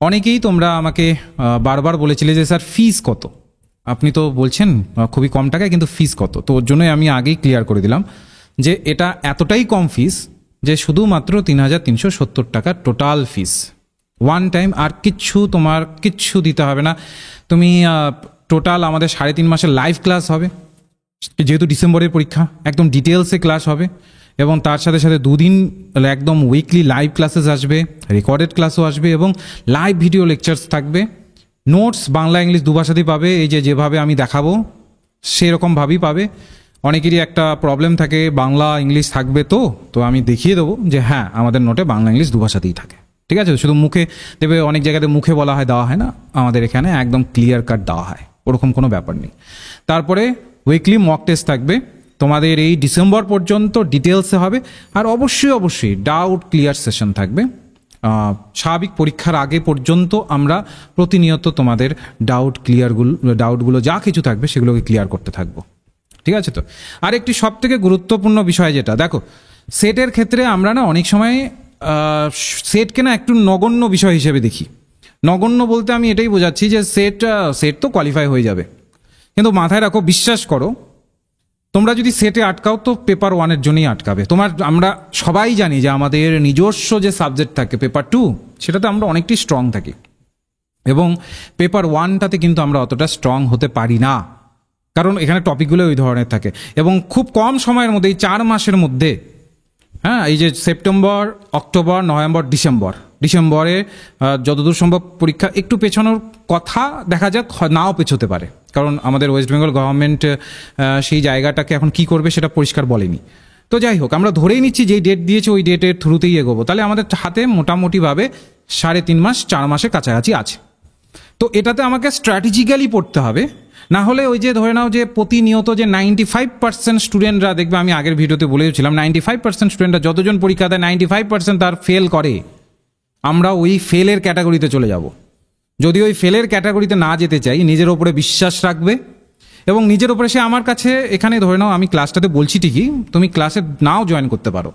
অনেকেই তোমরা আমাকে বারবার বলেছিলে যে স্যার ফিস কত, আপনি তো বলছেন খুবই কম টাকায়, কিন্তু ফিস কত? তো ওর জন্যই আমি আগেই ক্লিয়ার করে দিলাম যে এটা এতটাই কম ফিস যে শুধুমাত্র 3,370 টাকা টোটাল ফিস, ওয়ান টাইম। আর তোমার কিচ্ছু দিতে হবে না। তুমি টোটাল আমাদের 3.5 মাসের লাইভ ক্লাস হবে, যেহেতু ডিসেম্বরের পরীক্ষা, একদম ডিটেলসে ক্লাস হবে। এবং তার সাথে সাথে 2 দিন একদম উইকলি লাইভ ক্লাসেস আসবে, রেকর্ডেড ক্লাসও আসবে এবং লাইভ ভিডিও লেকচার্স থাকবে। নোটস বাংলা ইংলিশ দুভাষাতেই পাবে, এই যেভাবে আমি দেখাবো সেরকমভাবেই পাবে। অনেকেরই একটা প্রবলেম থাকে, বাংলা ইংলিশ থাকবে, তো আমি দেখিয়ে দেবো যে হ্যাঁ আমাদের নোটে বাংলা ইংলিশ দুভাষাতেই থাকে। ঠিক আছে, শুধু মুখে দেবে, অনেক জায়গাতে মুখে বলা হয়, দেওয়া হয় না, আমাদের এখানে একদম ক্লিয়ার কাট দেওয়া হয়, ওরকম কোনো ব্যাপার নেই। তারপরে উইকলি মক টেস্ট থাকবে তোমাদের এই ডিসেম্বর পর্যন্ত, ডিটেলসে হবে। আর অবশ্যই ডাউট ক্লিয়ার সেশন থাকবে। স্বাভাবিক পরীক্ষার আগে পর্যন্ত আমরা প্রতিনিয়ত তোমাদের ডাউটগুলো যা কিছু থাকবে সেগুলোকে ক্লিয়ার করতে থাকবো। ঠিক আছে তো? আর একটি সব থেকে গুরুত্বপূর্ণ বিষয় যেটা, দেখো সেটের ক্ষেত্রে আমরা না অনেক সময় সেটকে না একটু নগণ্য বিষয় হিসেবে দেখি। নগণ্য বলতে আমি এটাই বোঝাচ্ছি যে সেট তো কোয়ালিফাই হয়ে যাবে, কিন্তু মাথায় রাখো, বিশ্বাস করো, তোমরা যদি সেটে আটকাও তো পেপার 1-এর জন্যই আটকাবে। আমরা সবাই জানি যে আমাদের নিজস্ব যে সাবজেক্ট থাকে পেপার 2, সেটাতে আমরা অনেকটাই স্ট্রং থাকি, এবং পেপার 1টাতে কিন্তু আমরা অতটা স্ট্রং হতে পারি না, কারণ এখানে টপিকগুলো ওই ধরনের থাকে। এবং খুব কম সময়ের মধ্যে, এই 4 মাসের মধ্যে, হ্যাঁ, এই যে সেপ্টেম্বর, অক্টোবর, নভেম্বর, ডিসেম্বরে যতদূর সম্ভব পরীক্ষা একটু পেছানোর কথা দেখা যাক, নাও পেছোতে পারে, কারণ আমাদের ওয়েস্ট বেঙ্গল গভর্নমেন্ট সেই জায়গাটাকে এখন কি করবে সেটা পরিষ্কার বলেনি। তো যাই হোক, আমরা ধরেই নিচ্ছি যেই ডেট দিয়েছে ওই ডেটের থ্রুতেই এগোবো, তাহলে আমাদের হাতে মোটামুটিভাবে 3.5 মাস, 4 মাসের কাছাকাছি আছে। তো এটাতে আমাকে স্ট্র্যাটেজিক্যালি পড়তে হবে, না হলে ওই যে ধরে নাও যে প্রতিনিয়ত যে 95% স্টুডেন্টরা, দেখবে আমি আগের ভিডিওতে বলেছিলাম, 95% স্টুডেন্টরা যতজন পরীক্ষা দেয় 95% তার ফেল করে, আমরা ওই ফেলের ক্যাটাগরিতে চলে যাব। যদি ওই ফেলের ক্যাটাগরিতে না যেতে চাই, নিজের ওপরে বিশ্বাস রাখবে, এবং নিজের ওপরে সে আমার কাছে এখানে ধরে নাও আমি ক্লাসটাতে বলছি ঠিকই, তুমি ক্লাসে নাও জয়েন করতে পারো,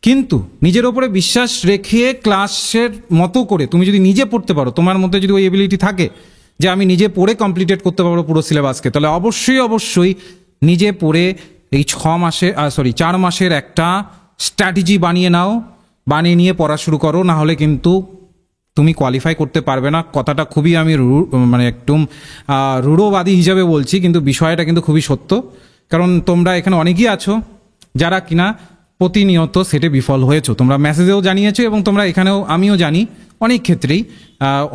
কিন্তু নিজের ওপরে বিশ্বাস রেখে ক্লাসের মতো করে তুমি যদি নিজে পড়তে পারো, তোমার মধ্যে যদি ওই এবিলিটি থাকে যে আমি নিজে পড়ে কমপ্লিটেড করতে পারবো পুরো সিলেবাসকে, তাহলে অবশ্যই নিজে পড়ে এই 4 মাসের একটা স্ট্র্যাটেজি বানিয়ে নাও, বানিয়ে নিয়ে পড়া শুরু করো, না হলে কিন্তু তুমি কোয়ালিফাই করতে পারবে না। কথাটা খুবই আমি একটু রূঢ়বাদী হিসাবে বলছি, কিন্তু বিষয়টা কিন্তু খুবই সত্য, কারণ তোমরা এখানে অনেকেই আছো যারা কিনা প্রতিনিয়ত সেটে বিফল হয়েছো, তোমরা মেসেজেও জানিয়েছো, এবং তোমরা এখানেও আমিও জানি অনেক ক্ষেত্রেই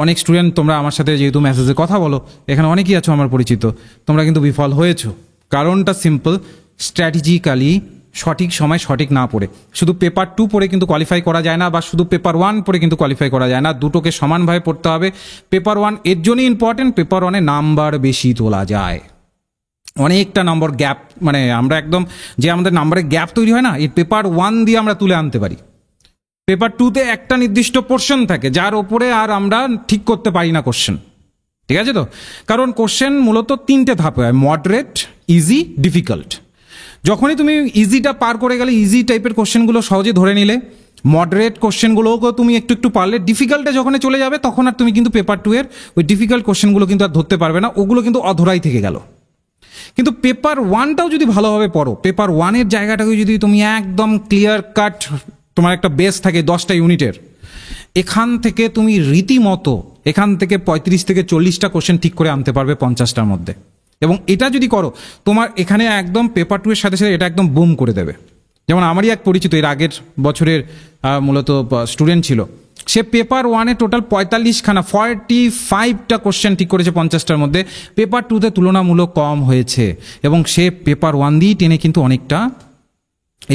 অনেক স্টুডেন্ট তোমরা আমার সাথে যেহেতু মেসেজে কথা বলো, এখানে অনেকেই আছো আমার পরিচিত, তোমরা কিন্তু বিফল হয়েছো। কারণটা সিম্পল, স্ট্র্যাটেজিক্যালি সঠিক সময় সঠিক না পড়ে। শুধু পেপার 2 পড়ে কিন্তু কোয়ালিফাই করা যায় না, বা শুধু পেপার 1 পড়ে কিন্তু কোয়ালিফাই করা যায় না, দুটোকে সমানভাবে পড়তে হবে। পেপার 1 এর জন্যই ইম্পর্টেন্ট, পেপার 1-এ নাম্বার বেশি তোলা যায়, অনেকটা নম্বর গ্যাপ, আমরা একদম যে আমাদের নাম্বারের গ্যাপ তৈরি হয় না, এই পেপার 1 দিয়ে আমরা তুলে আনতে পারি। পেপার 2-তে একটা নির্দিষ্ট পোর্শন থাকে যার ওপরে আর আমরা ঠিক করতে পারি না কোশ্চেন। ঠিক আছে তো? কারণ কোশ্চেন মূলত 3টে ধাপে হয়, মডারেট, ইজি, ডিফিকাল্ট। যখনই তুমি ইজিটা পার করে গেলে, ইজি টাইপের কোশ্চেনগুলো সহজে ধরে নিলে, মডারেট কোশ্চেনগুলোকেও তুমি একটু পারলে, ডিফিকাল্টে যখন চলে যাবে তখন আর তুমি কিন্তু পেপার 2-এর ওই ডিফিকাল্ট কোশ্চেনগুলো কিন্তু আর ধরতে পারবে না, ওগুলো কিন্তু অধরাই থেকে গেল। কিন্তু পেপার 1টাও যদি ভালোভাবে পড়ো, পেপার 1-এর জায়গাটাকে যদি তুমি একদম ক্লিয়ার কাট, তোমার একটা বেস থাকে 10টা ইউনিটের, এখান থেকে তুমি রীতিমতো 35 থেকে 40টা কোশ্চেন ঠিক করে আনতে পারবে 50টার মধ্যে। এবং এটা যদি করো, তোমার এখানে একদম পেপার 2-এর সাথে সাথে এটা একদম বুম করে দেবে। যেমন আমারই এক পরিচিত এর আগের বছরের মূলত স্টুডেন্ট ছিল, সে পেপার 1-এ টোটাল 45টা কোশ্চেন ঠিক করেছে 50টার মধ্যে, পেপার 2-তে তুলনামূলক কম হয়েছে, এবং সে পেপার 1 দিয়েই টেনে কিন্তু অনেকটা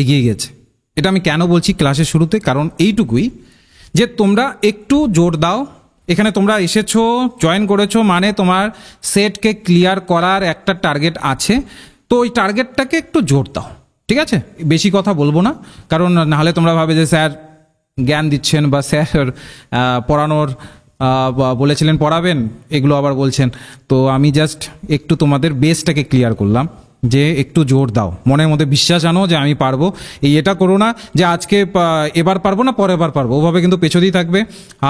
এগিয়ে গেছে। এটা আমি কেন বলছি ক্লাসের শুরুতে, কারণ এইটুকুই যে তোমরা একটু জোর দাও, এখানে তোমরা এসেছো, জয়েন করেছো, মানে তোমার সেটকে ক্লিয়ার করার একটা টার্গেট আছে, তো ওই টার্গেটটাকে একটু জোর দাও। ঠিক আছে, বেশি কথা বলবো না, কারণ নাহলে তোমরা ভাবে যে স্যার জ্ঞান দিচ্ছেন, বা স্যার পড়ানোর বলেছিলেন পড়াবেন, এগুলো আবার বলছেন। তো আমি জাস্ট একটু তোমাদের বেসটাকে ক্লিয়ার করলাম, যে একটু জোর দাও, মনের মধ্যে বিশ্বাস আনো যে আমি পারবো। এটা করো না যে আজকে এবার পারবো না পরের বার পারবো, ওভাবে কিন্তু পেছতেই থাকবে।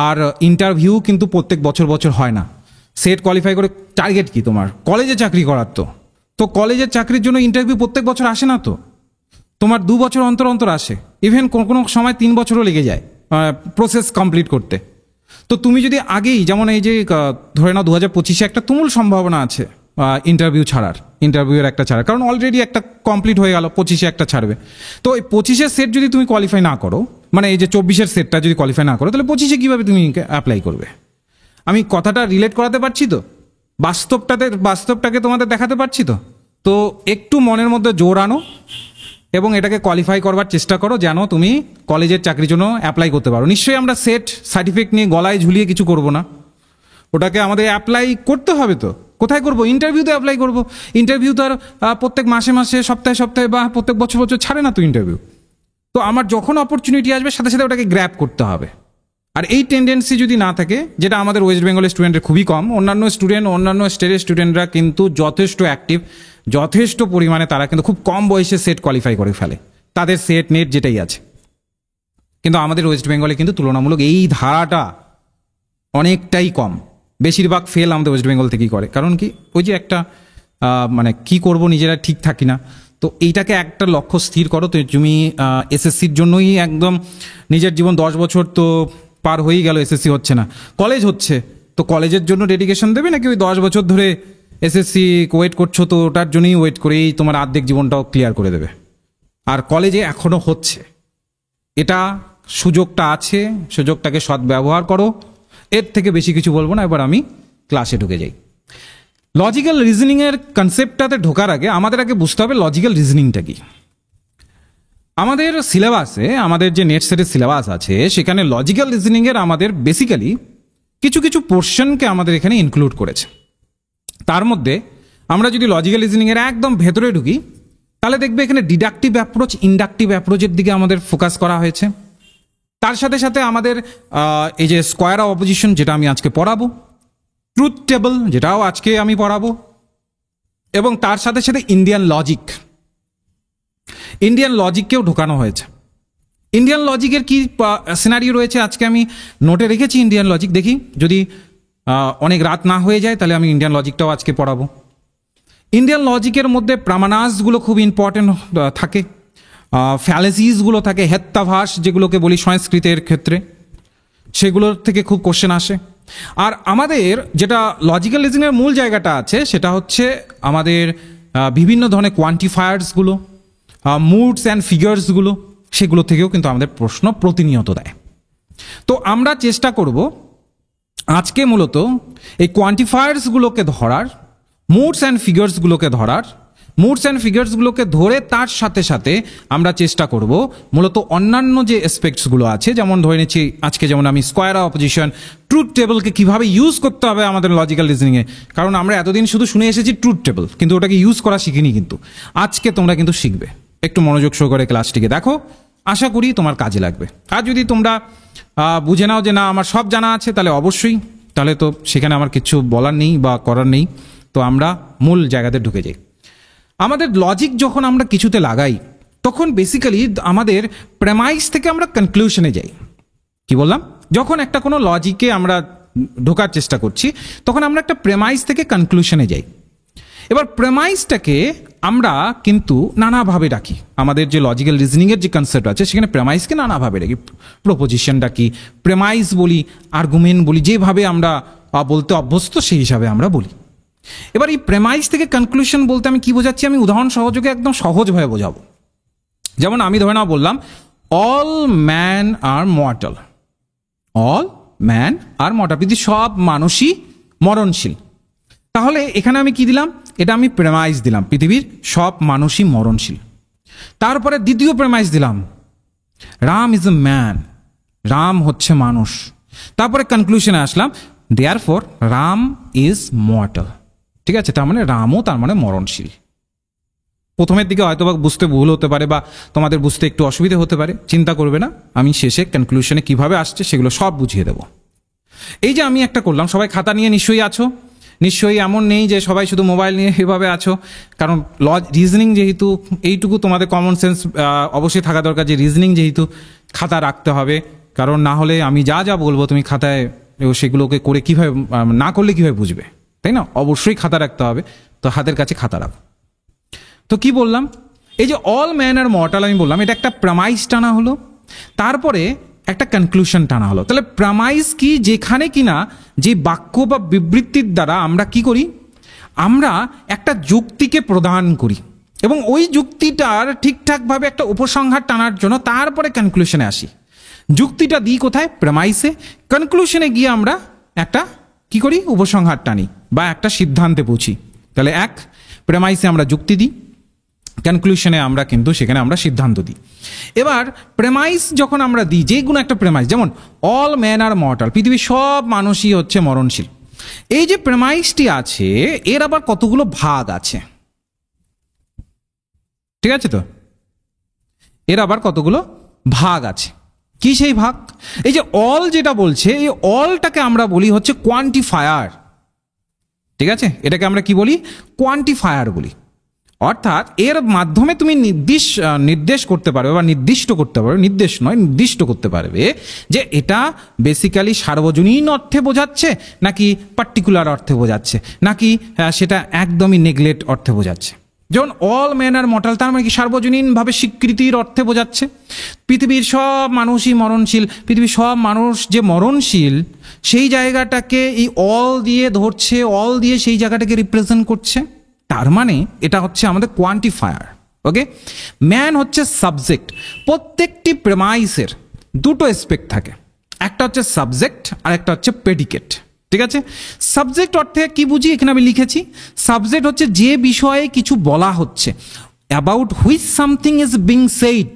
আর ইন্টারভিউ কিন্তু প্রত্যেক বছর বছর হয় না। সেট কোয়ালিফাই করে টার্গেট কি তোমার? কলেজে চাকরি করার। তো কলেজের চাকরির জন্য ইন্টারভিউ প্রত্যেক বছর আসে না, তো তোমার 2 বছর অন্তর অন্তর আসে, ইভেন কোনো সময় 3 বছরও লেগে যায় প্রসেস কমপ্লিট করতে। তো তুমি যদি আগেই, যেমন এই যে ধরে নাও 2025-এ একটা তুমুল সম্ভাবনা আছে ইন্টারভিউয়ের একটা ছাড়ার, কারণ অলরেডি একটা কমপ্লিট হয়ে গেল, 25-এ একটা ছাড়বে। তো এই 25-এর সেট যদি তুমি কোয়ালিফাই না করো, মানে এই যে 24-এর সেটটা যদি কোয়ালিফাই না করো, তাহলে 25-এ কীভাবে তুমি অ্যাপ্লাই করবে? আমি কথাটা রিলেট করাতে পারছি তো? বাস্তবটাকে তোমাদের দেখাতে পারছি তো? তো একটু মনের মধ্যে জোর আনো এবং এটাকে কোয়ালিফাই করবার চেষ্টা করো, যেন তুমি কলেজের চাকরির জন্য অ্যাপ্লাই করতে পারো। নিশ্চয়ই আমরা সেট সার্টিফিকেট নিয়ে গলায় ঝুলিয়ে কিছু করব না, ওটাকে আমাদের অ্যাপ্লাই করতে হবে। তো কোথায় করবো? ইন্টারভিউতে অ্যাপ্লাই করবো। ইন্টারভিউ তো আর প্রত্যেক মাসে মাসে, সপ্তাহে সপ্তাহে বা প্রত্যেক বছর বছর ছাড়ে না তো ইন্টারভিউ। তো আমার যখন অপরচুনিটি আসবে সাথে সাথে ওটাকে গ্র্যাব করতে হবে। আর এই টেন্ডেন্সি যদি না থাকে, যেটা আমাদের ওয়েস্ট বেঙ্গলের স্টুডেন্টের খুবই কম, অন্যান্য স্টেটের স্টুডেন্টরা কিন্তু যথেষ্ট অ্যাক্টিভ, যথেষ্ট পরিমাণে তারা কিন্তু খুব কম বয়সে সেট কোয়ালিফাই করে ফেলে, তাদের সেট নেট যেটাই আছে। কিন্তু আমাদের ওয়েস্ট বেঙ্গলে কিন্তু তুলনামূলক এই ধারাটা অনেকটাই কম। বেশিরভাগ ফেল আমাদের ওয়েস্ট বেঙ্গল থেকেই করে। কারণ কি? ওই যে একটা মানে কি করব, নিজেরা ঠিক থাকি না। তো এইটাকে একটা লক্ষ্য স্থির করো। তো তুমি এসএসসির জন্যই একদম নিজের জীবন 10 বছর তো পার হয়েই গেল, এসএসসি হচ্ছে না, কলেজ হচ্ছে, তো কলেজের জন্য ডেডিকেশন দেবে নাকি ওই 10 বছর ধরে এসএসসি ওয়েট করছো, তো ওটার জন্যই ওয়েট করেই তোমার অর্ধেক জীবনটাও ক্লিয়ার করে দেবে? আর কলেজে এখনো হচ্ছে, এটা সুযোগটা আছে, সুযোগটাকে সদ্ব্যবহার করো। এর থেকে বেশি কিছু বলবো না, এবার আমি ক্লাসে ঢুকে যাই। লজিক্যাল রিজনিংয়ের কনসেপ্টটাতে ঢোকার আগে আমাদের আগে বুঝতে হবে লজিক্যাল রিজনিংটা কি। আমাদের সিলেবাসে, আমাদের যে নেট সেটের সিলেবাস আছে, সেখানে লজিক্যাল রিজনিংয়ের আমাদের বেসিক্যালি কিছু কিছু পোর্শনকে আমাদের এখানে ইনক্লুড করেছে। তার মধ্যে আমরা যদি লজিক্যাল রিজনিংয়ের একদম ভেতরে ঢুকি, তাহলে দেখবে এখানে ডিডাকটিভ অ্যাপ্রোচ, ইন্ডাকটিভ অ্যাপ্রোচের দিকে আমাদের ফোকাস করা হয়েছে। তার সাথে সাথে আমাদের এই যে স্কোয়ার অফ অপোজিশন, যেটা আমি আজকে পড়াবো, ট্রুথ টেবল, যেটাও আজকে আমি পড়াবো, এবং তার সাথে সাথে ইন্ডিয়ান লজিককেও ঢোকানো হয়েছে। ইন্ডিয়ান লজিকের কি সিনারিও রয়েছে আজকে আমি নোটে রেখেছি। ইন্ডিয়ান লজিক দেখি, যদি অনেক রাত না হয়ে যায় তাহলে আমি ইন্ডিয়ান লজিকটাও আজকে পড়াবো। ইন্ডিয়ান লজিকের মধ্যে প্রামানাসগুলো খুব ইম্পর্টেন্ট থাকে, ফ্যালেসিসগুলো থাকে, হেত্তাভাস যেগুলোকে বলি সংস্কৃতের ক্ষেত্রে, সেগুলোর থেকে খুব কোশ্চেন আসে। আর আমাদের যেটা লজিক্যাল রিজনিংয়ের মূল জায়গাটা আছে, সেটা হচ্ছে আমাদের বিভিন্ন ধরনের কোয়ান্টিফায়ার্সগুলো, মুডস অ্যান্ড ফিগার্সগুলো, সেগুলো থেকেও কিন্তু আমাদের প্রশ্ন প্রতিনিয়ত দেয়। তো আমরা চেষ্টা করব আজকে মূলত এই কোয়ান্টিফায়ার্সগুলোকে ধরার, মুডস অ্যান্ড ফিগার্সগুলোকে ধরে তার সাথে সাথে আমরা চেষ্টা করব মূলত অন্যান্য যে অ্যাসপেক্টসগুলো আছে, যেমন ধরে নিচ্ছি আজকে যেমন আমি স্কোয়ার অফ অপোজিশন, ট্রুথ টেবলকে কিভাবে ইউজ করতে হবে আমাদের লজিক্যাল রিজনিংয়ে। কারণ আমরা এতদিন শুধু শুনে এসেছি ট্রুথ টেবল, কিন্তু ওটাকে ইউজ করা শিখিনি। কিন্তু আজকে তোমরা কিন্তু শিখবে। একটু মনোযোগ সহকারে ক্লাসটিকে দেখো, আশা করি তোমার কাজে লাগবে। আর যদি তোমরা বুঝে নাও যে না আমার সব জানা আছে, তাহলে অবশ্যই, তাহলে তো সেখানে আমার কিছু বলার নেই বা করার নেই। তো আমরা মূল জায়গাতে ঢুকে যাই। আমাদের লজিক যখন আমরা কিছুতে লাগাই, তখন বেসিক্যালি আমাদের প্রেমাইস থেকে আমরা কনক্লুশনে যাই। কি বললাম? যখন একটা কোনো লজিকে আমরা ঢোকার চেষ্টা করছি, তখন আমরা একটা প্রেমাইস থেকে কনক্লুশনে যাই। এবার প্রেমাইসটাকে আমরা কিন্তু নানাভাবে ডাকি। আমাদের যে লজিক্যাল রিজনিংয়ের যে কনসেপ্ট আছে, সেখানে প্রেমাইসকে নানাভাবে ডাকি। প্রপোজিশন ডাকি, প্রেমাইস বলি, আর্গুমেন্ট বলি, যেভাবে আমরা বলতে অভ্যস্ত সেই হিসাবে আমরা বলি। এবার এই প্রেমাইস থেকে কনক্লুশন বলতে আমি কি বোঝাচ্ছি, আমি উদাহরণ সহযোগে একদম সহজভাবে বোঝাবো। যেমন আমি ধরে নাও বললাম অল ম্যান আর মর্টাল, পৃথিবীর সব মানুষই মরণশীল। তাহলে এখানে আমি কি দিলাম? এটা আমি প্রেমাইস দিলাম, পৃথিবীর সব মানুষই মরণশীল। তারপরে দ্বিতীয় প্রেমাইস দিলাম Ram is a man, Ram হচ্ছে মানুষ। তারপরে কনক্লুশনে আসলাম দেয়ারফর রাম ইজ মর্টাল। ঠিক আছে, তার মানে রামও তার মানে মরণশীল। প্রথমের দিকে হয়তো বা বুঝতে ভুল হতে পারে বা তোমাদের বুঝতে একটু অসুবিধা হতে পারে, চিন্তা করবে না, আমি শেষে কনক্লুশনে কিভাবে আসছে সেগুলো সব বুঝিয়ে দেব। এই যে আমি একটা করলাম, সবাই খাতা নিয়ে নিশ্চয়ই আছো, নিশ্চয়ই এমন নেই যে সবাই শুধু মোবাইল নিয়ে এভাবে আছো, কারণ রিজনিং যেহেতু এইটুকু তোমাদের কমন সেন্স অবশ্যই থাকা দরকার যে রিজনিং যেহেতু খাতা রাখতে হবে, কারণ না হলে আমি যা যা বলবো তুমি খাতায় সেগুলোকে করে কীভাবে না করলে কীভাবে বুঝবে, তাই না? অবশ্যই খাতা রাখতে হবে, তো হাতের কাছে খাতা রাখো। তো কি বললাম, এই যে অল ম্যান আর মর্টাল আমি বললাম, এটা একটা প্রামাইস টানা হলো, তারপরে একটা কনক্লুশন টানা হলো। তাহলে প্রামাইস কি, যেখানে কিনা যে বাক্য বা বিবৃতির দ্বারা আমরা কি করি, আমরা একটা যুক্তিকে প্রদান করি এবং ওই যুক্তিটার ঠিকঠাকভাবে একটা উপসংহার টানার জন্য তারপরে কনক্লুশনে আসি। যুক্তিটা দিই কোথায়? প্রামাইসে। কনক্লুশনে গিয়ে আমরা একটা কি করি, উপসংহার টানি বা একটা সিদ্ধান্তে পৌঁছি। তাহলে এক, প্রেমাইসে আমরা যুক্তি দিই, কনক্লুশনে আমরা কিন্তু সেখানে আমরা সিদ্ধান্ত দিই। এবার প্রেমাইস যখন আমরা দিই, যে কোনো একটা প্রেমাইস, যেমন অল ম্যান আর মর্টাল, পৃথিবীর সব মানুষই হচ্ছে মরণশীল, এই যে প্রেমাইসটি আছে এর আবার কতগুলো ভাগ আছে, ঠিক আছে? তো এর আবার কতগুলো ভাগ আছে। কি সেই ভাগ? এই যে অল যেটা বলছে, এই অলটাকে আমরা বলি হচ্ছে কোয়ান্টিফায়ার, ঠিক আছে? এটাকে আমরা কি বলি? কোয়ান্টিফায়ার বলি। অর্থাৎ এর মাধ্যমে তুমি নির্দেশ করতে পারবে বা নির্দিষ্ট করতে পারবে, নির্দেশ নয় নির্দিষ্ট করতে পারবে যে এটা বেসিক্যালি সার্বজনীন অর্থে বোঝাচ্ছে নাকি পার্টিকুলার অর্থে বোঝাচ্ছে, নাকি সেটা একদমই নেগলেক্ট অর্থে বোঝাচ্ছে। যেমন অল ম্যান আর মর্টাল, তার মানে কি সার্বজনীনভাবে স্বীকৃতির অর্থে বোঝাচ্ছে পৃথিবীর সব মানুষই মরণশীল, পৃথিবীর সব মানুষ যে মরণশীল সেই জায়গাটাকে এই অল দিয়ে ধরছে, অল দিয়ে সেই জায়গাটাকে রিপ্রেজেন্ট করছে। তার মানে এটা হচ্ছে আমাদের কোয়ান্টিফায়ার। ওকে, ম্যান হচ্ছে সাবজেক্ট। প্রত্যেকটি প্রেমাইসের দুটো এসপেক্ট থাকে, একটা হচ্ছে সাবজেক্ট আর একটা হচ্ছে প্রেডিকেট, ঠিক আছে? সাবজেক্ট অর্থে কি বুঝি এখানে আমি লিখেছি, সাবজেক্ট হচ্ছে যে বিষয়ে কিছু বলা হচ্ছে, about which something is being said,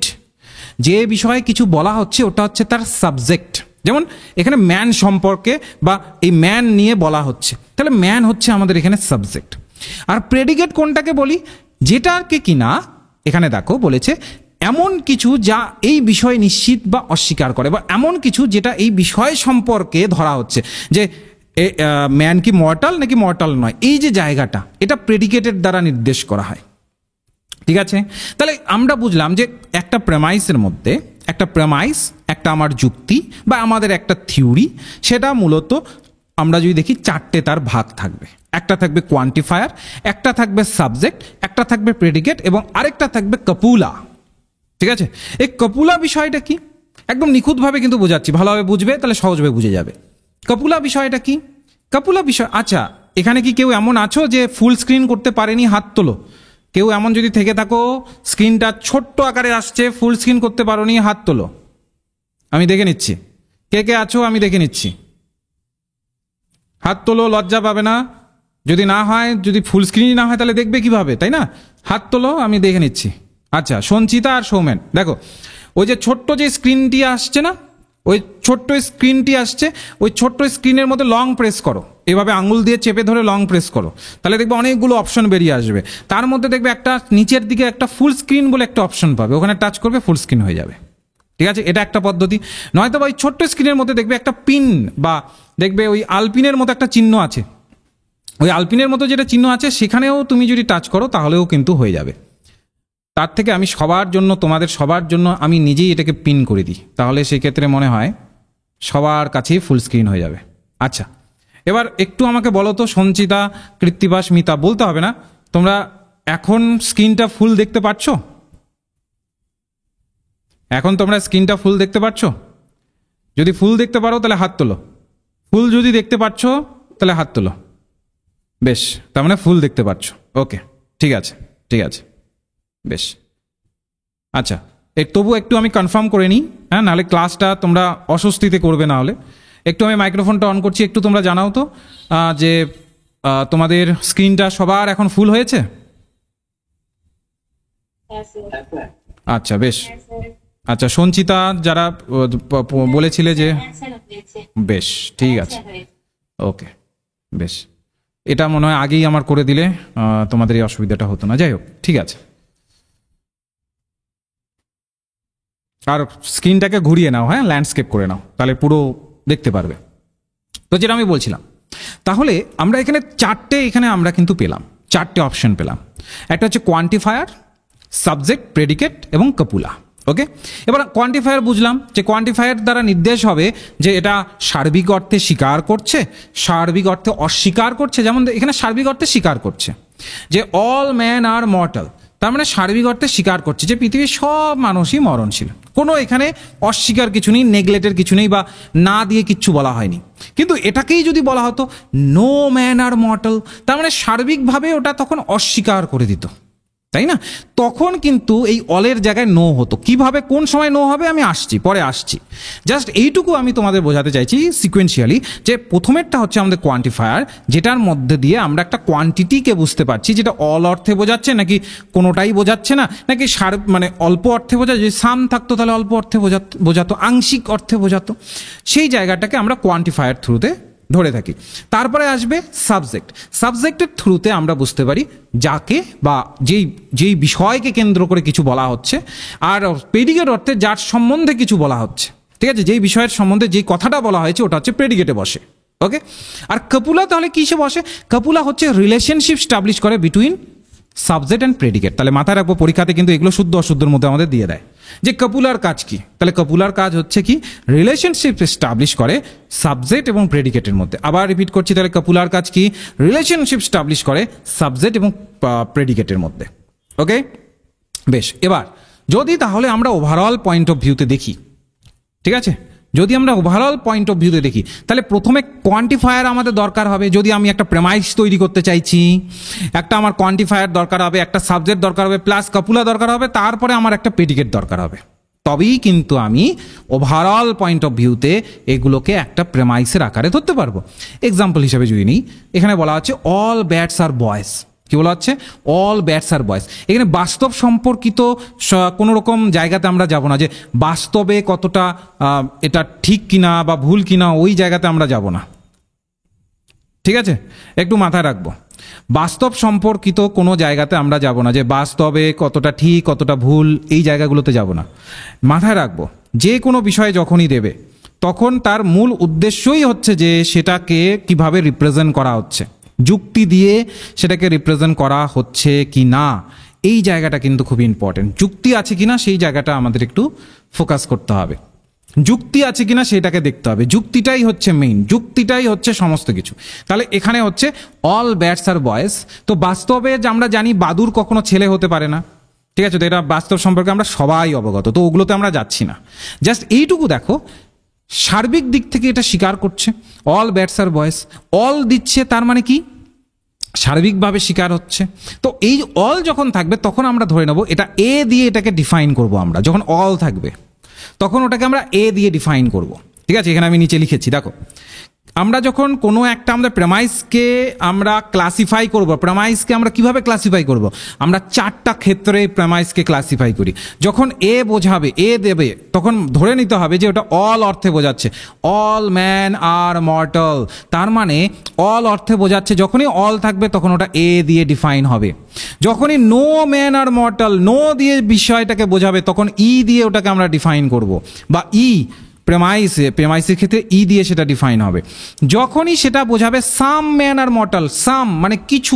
যে বিষয়ে কিছু বলা হচ্ছে ওটা হচ্ছে তার সাবজেক্ট। যেমন এখানে ম্যান সম্পর্কে বা এই ম্যান নিয়ে বলা হচ্ছে, তাহলে ম্যান হচ্ছে আমাদের এখানে সাবজেক্ট। আর প্রেডিকেট কোনটাকে বলি, যেটাকে কিনা এখানে দেখো বলেছে এমন কিছু যা এই বিষয়ে নিশ্চিত বা অস্বীকার করে, বা এমন কিছু যেটা এই বিষয় সম্পর্কে ধরা হচ্ছে যে ম্যান কি মর্টাল নাকি মর্টাল নয়, এই যে জায়গাটা, এটা প্রেডিকেটের দ্বারা নির্দেশ করা হয়, ঠিক আছে? তাহলে আমরা বুঝলাম যে একটা প্রেমাইসের মধ্যে, একটা প্রেমাইস একটা আমার যুক্তি বা আমাদের একটা থিওরি, সেটা মূলত আমরা যদি দেখি চারটে তার ভাগ থাকবে। একটা থাকবে কোয়ান্টিফায়ার, একটা থাকবে সাবজেক্ট, একটা থাকবে প্রেডিকেট এবং আরেকটা থাকবে কপুলা, ঠিক আছে? এই কপুলা বিষয়টা কি একদম নিখুঁতভাবে কিন্তু বোঝাচ্ছি, ভালোভাবে বুঝবে তাহলে সহজভাবে বুঝে যাবে। কপুলা বিষয়টা কি? কপুলা বিষয়, আচ্ছা এখানে কি কেউ এমন আছো যে ফুল স্ক্রিন করতে পারেনি? হাত তোলো। কেউ এমন যদি থেকে থাকো, স্ক্রিনটা ছোট্ট আকারে আসছে, ফুল স্ক্রিন করতে পারোনি, হাত তোলো, আমি দেখে নিচ্ছি। কে কে আছো আমি দেখে নিচ্ছি, হাত তোলো, লজ্জা পাবে না। যদি না হয়, যদি ফুল স্ক্রিনই না হয় তাহলে দেখবে কিভাবে, তাই না? হাত তোলো, আমি দেখে নিচ্ছি। আচ্ছা, সঞ্চিতা আর সৌমেন, দেখো ওই যে ছোট্ট যে স্ক্রিনটি আসছে না, ওই ছোট্ট স্ক্রিনটি আসছে, ওই ছোট্ট স্ক্রিনের মধ্যে লং প্রেস করো, এভাবে আঙুল দিয়ে চেপে ধরে লং প্রেস করো, তাহলে দেখবে অনেকগুলো অপশন বেরিয়ে আসবে। তার মধ্যে দেখবে একটা নিচের দিকে একটা ফুল স্ক্রিন বলে একটা অপশন পাবে, ওখানে টাচ করবে, ফুল স্ক্রিন হয়ে যাবে, ঠিক আছে? এটা একটা পদ্ধতি। নয়তো বা ওই ছোট্ট স্ক্রিনের মধ্যে দেখবে একটা পিন বা দেখবে ওই আলপিনের মতো একটা চিহ্ন আছে, ওই আলপিনের মতো যেটা চিহ্ন আছে সেখানেও তুমি যদি টাচ করো তাহলেও কিন্তু হয়ে যাবে। তার থেকে আমি সবার জন্য, তোমাদের সবার জন্য আমি নিজেই এটাকে পিন করে দিই, তাহলে সেই ক্ষেত্রে মনে হয় সবার কাছেই ফুল স্ক্রিন হয়ে যাবে। আচ্ছা, এবার একটু আমাকে বলো তো সঞ্চিতা, কৃত্তিবাস, মিতা, বলতে হবে না, তোমরা এখন স্ক্রিনটা ফুল দেখতে পাচ্ছ? এখন তোমরা স্ক্রিনটা ফুল দেখতে পাচ্ছ? যদি ফুল দেখতে পারো তাহলে হাত তোলো। ফুল যদি দেখতে পাচ্ছ তাহলে হাত তোলো। বেশ, তার মানে ফুল দেখতে পাচ্ছ। ওকে, ঠিক আছে, ঠিক আছে, বেশ। আচ্ছা, তবু একটু আমি কনফার্ম করে নিই, হ্যাঁ, নাহলে ক্লাসটা তোমরা অস্বস্তিতে করবে। না হলে একটু আমি মাইক্রোফোনটা অন করছি, একটু তোমরা জানাও তো যে তোমাদের স্ক্রিনটা সবার এখন ফুল হয়েছে? আচ্ছা, বেশ। আচ্ছা, সঞ্চিতা যারা বলেছিলে যে, বেশ, ঠিক আছে, ওকে, বেশ। এটা মনে হয় আগেই আমার করে দিলে তোমাদের এই অসুবিধাটা হতো না। যাই হোক, ঠিক আছে। আর স্ক্রিনটাকে ঘুরিয়ে নাও, হ্যাঁ, ল্যান্ডস্কেপ করে নাও, তাহলে পুরো দেখতে পারবে। তো যেটা আমি বলছিলাম, তাহলে আমরা এখানে আমরা কিন্তু পেলাম, চারটে অপশন পেলাম। একটা হচ্ছে কোয়ান্টিফায়ার, সাবজেক্ট, প্রেডিকেট এবং কপুলা। ওকে, এবার কোয়ান্টিফায়ার বুঝলাম যে কোয়ান্টিফায়ার দ্বারা নির্দেশ হবে যে এটা সার্বিক অর্থে স্বীকার করছে, সার্বিক অর্থে অস্বীকার করছে। যেমন এখানে সার্বিক অর্থে স্বীকার করছে যে অল ম্যান আর মর্টাল, তার মানে সার্বিক অর্থে স্বীকার করছে যে পৃথিবীর সব মানুষই মরণশীল, কোনো এখানে অস্বীকার কিছু নেই, নেগলেক্টের কিছু নেই বা না দিয়ে কিচ্ছু বলা হয়নি। কিন্তু এটাকেই যদি বলা হতো নো ম্যান আর মর্টাল, তার মানে সার্বিকভাবে ওটা তখন অস্বীকার করে দিত, তাই না? তখন কিন্তু এই অলের জায়গায় নো হতো। কিভাবে, কোন সময় নো হবে আমি পরে আসছি। জাস্ট এইটুকু আমি তোমাদের বোঝাতে চাইছি সিকোয়েন্সিয়ালি, যে প্রথমেরটা হচ্ছে আমাদের কোয়ান্টিফায়ার, যেটার মধ্যে দিয়ে আমরা একটা কোয়ান্টিটিকে বুঝতে পারছি, যেটা অল অর্থে বোঝাচ্ছে নাকি কোনোটাই বোঝাচ্ছে না, নাকি মানে অল্প অর্থে বোঝা, যদি সাম থাকতো তাহলে অল্প অর্থে বোঝাতো, আংশিক অর্থে বোঝাতো, সেই জায়গাটাকে আমরা কোয়ান্টিফায়ার থ্রুতে ধরে থাকি। তারপরে আসবে সাবজেক্ট। সাবজেক্টের থ্রুতে আমরা বুঝতে পারি যাকে বা যেই বিষয়কে কেন্দ্র করে কিছু বলা হচ্ছে, আর প্রেডিকেট অর্থে যার সম্বন্ধে কিছু বলা হচ্ছে। ঠিক আছে, যেই বিষয়ের সম্বন্ধে যেই কথাটা বলা হয়েছে ওটা হচ্ছে প্রেডিকেটে বসে। ওকে, আর কপুলা তাহলে কিসে বসে? কপুলা হচ্ছে রিলেশনশিপ স্টাবলিশ করে বিটুইন সাবজেক্ট অ্যান্ড প্রেডিকেট। তাহলে মাথায় রাখবো, পরীক্ষাতে কিন্তু এগুলো শুদ্ধ অশুদ্ধের মধ্যে আমাদের দিয়ে দেয় যে কপুলার কাজ কি। তাহলে কপুলার কাজ হচ্ছে কি, রিলেশনশিপ এস্টাবলিশ করে সাবজেক্ট এবং প্রেডিকেটের মধ্যে। আবার রিপিট করছি, তাহলে কপুলার কাজ কি, রিলেশনশিপ এস্টাবলিশ করে সাবজেক্ট এবং প্রেডিকেটের মধ্যে। ওকে, বেশ। এবার যদি তাহলে আমরা ওভারঅল পয়েন্ট অফ ভিউতে দেখি, ঠিক আছে, যদি আমরা ওভারঅল পয়েন্ট অফ ভিউতে দেখি, তাহলে প্রথমে কোয়ান্টিফায়ার আমাদের দরকার হবে। যদি আমি একটা প্রেমাইস তৈরি করতে চাইছি, একটা আমার কোয়ান্টিফায়ার দরকার হবে, একটা সাবজেক্ট দরকার হবে, প্লাস কপুলা দরকার হবে, তারপরে আমার একটা প্রেডিকেট দরকার হবে। তবেই কিন্তু আমি ওভারঅল পয়েন্ট অফ ভিউতে এগুলোকে একটা প্রেমাইসের আকারে ধরতে পারবো। এক্সাম্পল হিসেবে যদি নিই, এখানে বলা হচ্ছে অল ব্যাটস আর বয়েজ। কি বলা হচ্ছে? অল ব্যাটস আর বয়েজ। এখানে বাস্তব সম্পর্কিত কোনো রকম জায়গাতে আমরা যাব না, যে বাস্তবে কতটা এটা ঠিক কিনা বা ভুল কিনা, ওই জায়গাতে আমরা যাব না। ঠিক আছে, একটু মাথায় রাখবো, বাস্তব সম্পর্কিত কোনো জায়গাতে আমরা যাব না, যে বাস্তবে কতটা ঠিক কতটা ভুল, এই জায়গাগুলোতে যাব না। মাথায় রাখবো, যে কোনো বিষয়ে যখনই দেবে তখন তার মূল উদ্দেশ্যই হচ্ছে যে সেটাকে কিভাবে রিপ্রেজেন্ট করা হচ্ছে, যুক্তি দিয়ে সেটাকে রিপ্রেজেন্ট করা হচ্ছে কি না, এই জায়গাটা কিন্তু খুব ইম্পর্টেন্ট। যুক্তি আছে কিনা সেই জায়গাটা আমাদের একটু ফোকাস করতে হবে, যুক্তি আছে কিনা সেটাকে দেখতে হবে। যুক্তিটাই হচ্ছে মেইন, যুক্তিটাই হচ্ছে সমস্ত কিছু। তাহলে এখানে হচ্ছে অল ব্যাটস আর বয়েজ। তো বাস্তবে যে আমরা জানি বাদুর কখনো ছেলে হতে পারে না, ঠিক আছে, তো এটা বাস্তব সম্পর্কে আমরা সবাই অবগত, তো ওগুলোতে আমরা যাচ্ছি না। জাস্ট এইটুকু দেখো, সার্বিক দিক থেকে এটা স্বীকার করছে অল ব্যাটস আর বয়েজ, অল দিচ্ছে, তার মানে কি সার্বিকভাবে স্বীকার হচ্ছে। তো এই অল যখন থাকবে তখন আমরা ধরে নেব এটা এ দিয়ে এটাকে ডিফাইন করব। আমরা যখন অল থাকবে তখন ওটাকে আমরা এ দিয়ে ডিফাইন করব। ঠিক আছে, এখানে আমি নিচে লিখেছি, দেখো, আমরা যখন কোনো একটা আমাদের প্রেমাইসকে আমরা ক্লাসিফাই করব, প্রেমাইসকে আমরা কিভাবে ক্লাসিফাই করব, আমরা চারটা ক্ষেত্রে প্রেমাইসকে ক্লাসিফাই করি। যখন এ বোঝাবে, এ দেবে, তখন ধরে নিতে হবে যে ওটা অল অর্থে বোঝাচ্ছে, অল ম্যান আর মর্টাল, তার মানে অল অর্থে বোঝাচ্ছে। যখনই অল থাকবে তখন ওটা এ দিয়ে ডিফাইন হবে। যখনই no man are mortal, no দিয়ে বিষয়টাকে বোঝাবে, তখন ই দিয়ে ওটাকে আমরা ডিফাইন করব, বা প্রেমাইসের ক্ষেত্রে ই দিয়ে সেটা ডিফাইন হবে। যখনই সেটা বোঝাবে সাম ম্যান আর মর্টাল, সাম মানে কিছু,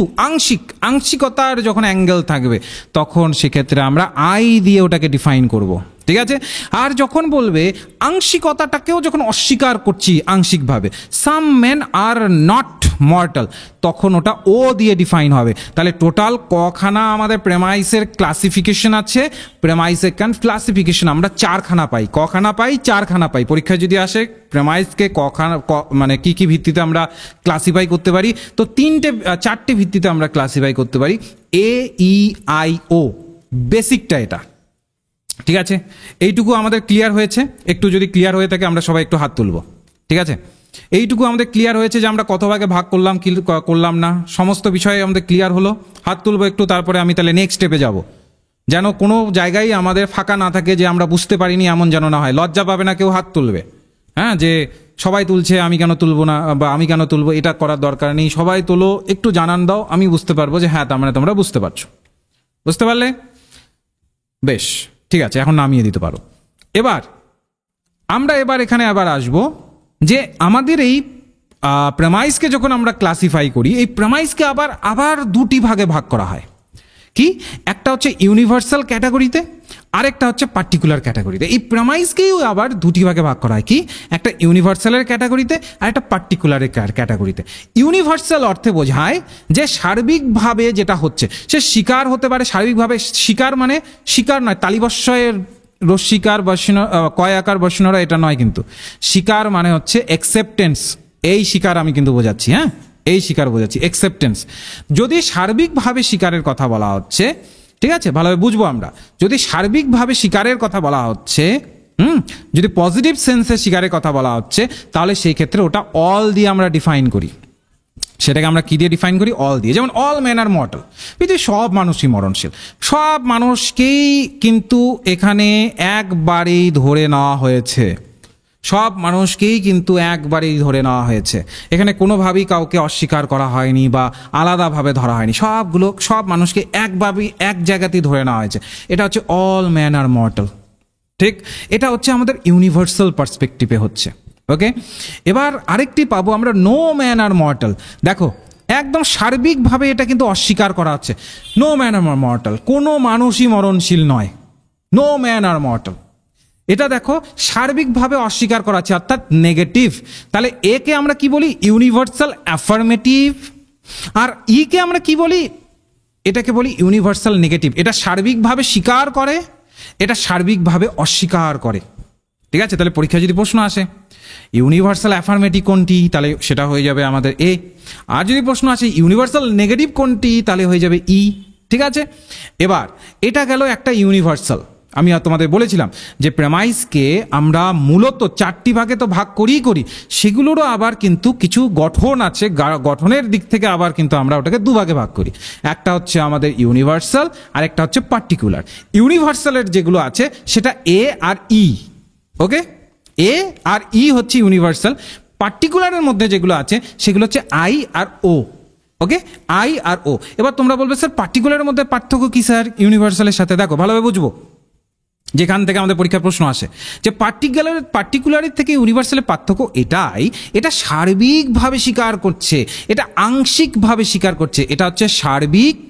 আংশিকতার যখন অ্যাঙ্গেল থাকবে তখন সেক্ষেত্রে আমরা আই দিয়ে ওটাকে ডিফাইন করব। ঠিক আছে, আর যখন বলবে আংশিকতাটাকেও যখন অস্বীকার করছি আংশিকভাবে, সাম ম্যান আর নট মর্টাল, তখন ওটা ও দিয়ে ডিফাইন হবে। তাহলে টোটাল কখানা আমাদের প্রেমাইসের ক্লাসিফিকেশন আছে, প্রেমাইসের ক্লাসিফিকেশন আমরা চারখানা পাই। কখানা পাই? চারখানা পাই। পরীক্ষায় যদি আসে প্রেমাইসকে কখানা, মানে কি কি ভিত্তিতে আমরা ক্লাসিফাই করতে পারি, তো চারটে ভিত্তিতে আমরা ক্লাসিফাই করতে পারি। এ, ই, আই, ও, বেসিকটা এটা। ঠিক আছে, এইটুকু আমাদের ক্লিয়ার হয়েছে? একটু যদি ক্লিয়ার হয়ে থাকে আমরা সবাই একটু হাত তুলব। ঠিক আছে, এইটুকু আমাদের ক্লিয়ার হয়েছে যে আমরা কত ভাগে ভাগ করলাম কি করলাম না, সমস্ত বিষয়ে আমাদের ক্লিয়ার হলো। হাত তুলবো একটু, তারপরে আমি তাহলে নেক্সট স্টেপে যাব, যেন কোনো জায়গায় আমাদের ফাঁকা না থাকে যে আমরা বুঝতে পারিনি, এমন যেন না হয়। লজ্জা পাবে না কেউ, হাত তুলবে। হ্যাঁ, যে সবাই তুলছে আমি কেন তুলবো না, বা আমি কেন তুলবো, এটা করার দরকার নেই। সবাই তোলো, একটু জানান দাও, আমি বুঝতে পারবো যে হ্যাঁ তার মানে তোমরা বুঝতে পারছো। বুঝতে পারলে? বেশ, ঠিক আছে, এখন নামিয়ে দিতে পারো। আমরা এখানে আবার আসবো যে আমাদের এই প্রেমাইসকে যখন আমরা ক্লাসিফাই করি, এই প্রেমাইসকে আবার আবার দুটি ভাগে ভাগ করা হয়। কি? একটা হচ্ছে ইউনিভার্সাল ক্যাটাগরিতে, আরেকটা হচ্ছে পার্টিকুলার ক্যাটাগরিতে। এই প্রেমাইসকেও আবার দুটি ভাগে ভাগ করা হয়। কি? একটা ইউনিভার্সালের ক্যাটাগরিতে আর একটা পার্টিকুলারের ক্যাটাগরিতে। ইউনিভার্সাল অর্থে বোঝায় যে সার্বিকভাবে যেটা হচ্ছে, সে শিকার হতে পারে সার্বিকভাবে। শিকার মানে শিকার নয়, তালিবস্যয়ের রস্বীকার বর্ষণ কয় আকার বর্ষণরা এটা নয়, কিন্তু শিকার মানে হচ্ছে অ্যাকসেপ্টেন্স। এই শিকার আমি কিন্তু বোঝাচ্ছি, হ্যাঁ, এই শিকার বোঝাচ্ছি, অ্যাকসেপ্টেন্স। যদি সার্বিকভাবে শিকারের কথা বলা হচ্ছে, ঠিক আছে, ভালোভাবে বুঝবো আমরা। যদি সার্বিকভাবে শিকারের কথা বলা হচ্ছে, যদি পজিটিভ সেন্সে শিকারের কথা বলা হচ্ছে, তাহলে সেই ক্ষেত্রে ওটা অল দিয়ে আমরা ডিফাইন করি। সেটাকে আমরা কি দিয়ে ডিফাইন করি? অল দিয়ে। যেমন অল ম্যান আর মর্টাল, পৃথিবীর সব মানুষই মরণশীল। সব মানুষকেই কিন্তু এখানে একবারেই ধরে নেওয়া হয়েছে, সব মানুষকেই কিন্তু একবারেই ধরে নেওয়া হয়েছে। এখানে কোনোভাবেই কাউকে অস্বীকার করা হয়নি বা আলাদাভাবে ধরা হয়নি, সব মানুষকে একভাবেই এক জায়গাতেই ধরে নেওয়া হয়েছে। এটা হচ্ছে অল ম্যান আর মর্টাল, ঠিক? এটা হচ্ছে আমাদের ইউনিভার্সাল পার্সপেক্টিভে হচ্ছে। ওকে, এবার আরেকটি পাবো আমরা, নো ম্যান আর মর্টাল। দেখো, একদম সার্বিকভাবে এটা কিন্তু অস্বীকার করা হচ্ছে। নো ম্যান আর মর্টাল, কোনো মানুষই মরণশীল নয়। নো ম্যান আর মর্টাল, এটা দেখো সার্বিকভাবে অস্বীকার করা আছে, অর্থাৎ নেগেটিভ। তাহলে একে আমরা কি বলি? Universal affirmative. আর ইকে আমরা কি বলি? এটাকে বলি ইউনিভার্সাল নেগেটিভ। এটা সার্বিকভাবে স্বীকার করে, এটা সার্বিকভাবে অস্বীকার করে। ঠিক আছে, তাহলে পরীক্ষায় যদি প্রশ্ন আসে ইউনিভার্সাল অ্যাফার্মেটিভ কোনটি, তাহলে সেটা হয়ে যাবে আমাদের এ। আর যদি প্রশ্ন আসে ইউনিভার্সাল নেগেটিভ কোনটি, তাহলে হয়ে যাবে ই। ঠিক আছে, এবার এটা গেল একটা ইউনিভার্সাল। আমি তোমাদের বলেছিলাম যে প্রেমাইসকে আমরা মূলত চারটি ভাগে তো ভাগ করি, সেগুলোরও আবার কিন্তু কিছু গঠন আছে, গঠনের দিক থেকে আবার কিন্তু আমরা ওটাকে দুভাগে ভাগ করি। একটা হচ্ছে আমাদের ইউনিভার্সাল, আর একটা হচ্ছে পার্টিকুলার। ইউনিভার্সালের যেগুলো আছে সেটা এ আর ই। ওকে, এ আর ই হচ্ছে ইউনিভার্সাল। পার্টিকুলারের মধ্যে যেগুলো আছে সেগুলো হচ্ছে আই আর ও। ওকে, আই আর ও। এবার তোমরা বলবে স্যার পার্টিকুলারের মধ্যে পার্থক্য কি স্যার ইউনিভার্সালের সাথে? দেখো ভালোভাবে বুঝবো, যেখান থেকে আমাদের পরীক্ষার প্রশ্ন আসে যে পার্টিকুলারের থেকে ইউনিভার্সালের পার্থক্য এটাই, এটা সার্বিকভাবে স্বীকার করছে, এটা আংশিকভাবে স্বীকার করছে। এটা হচ্ছে সার্বিক,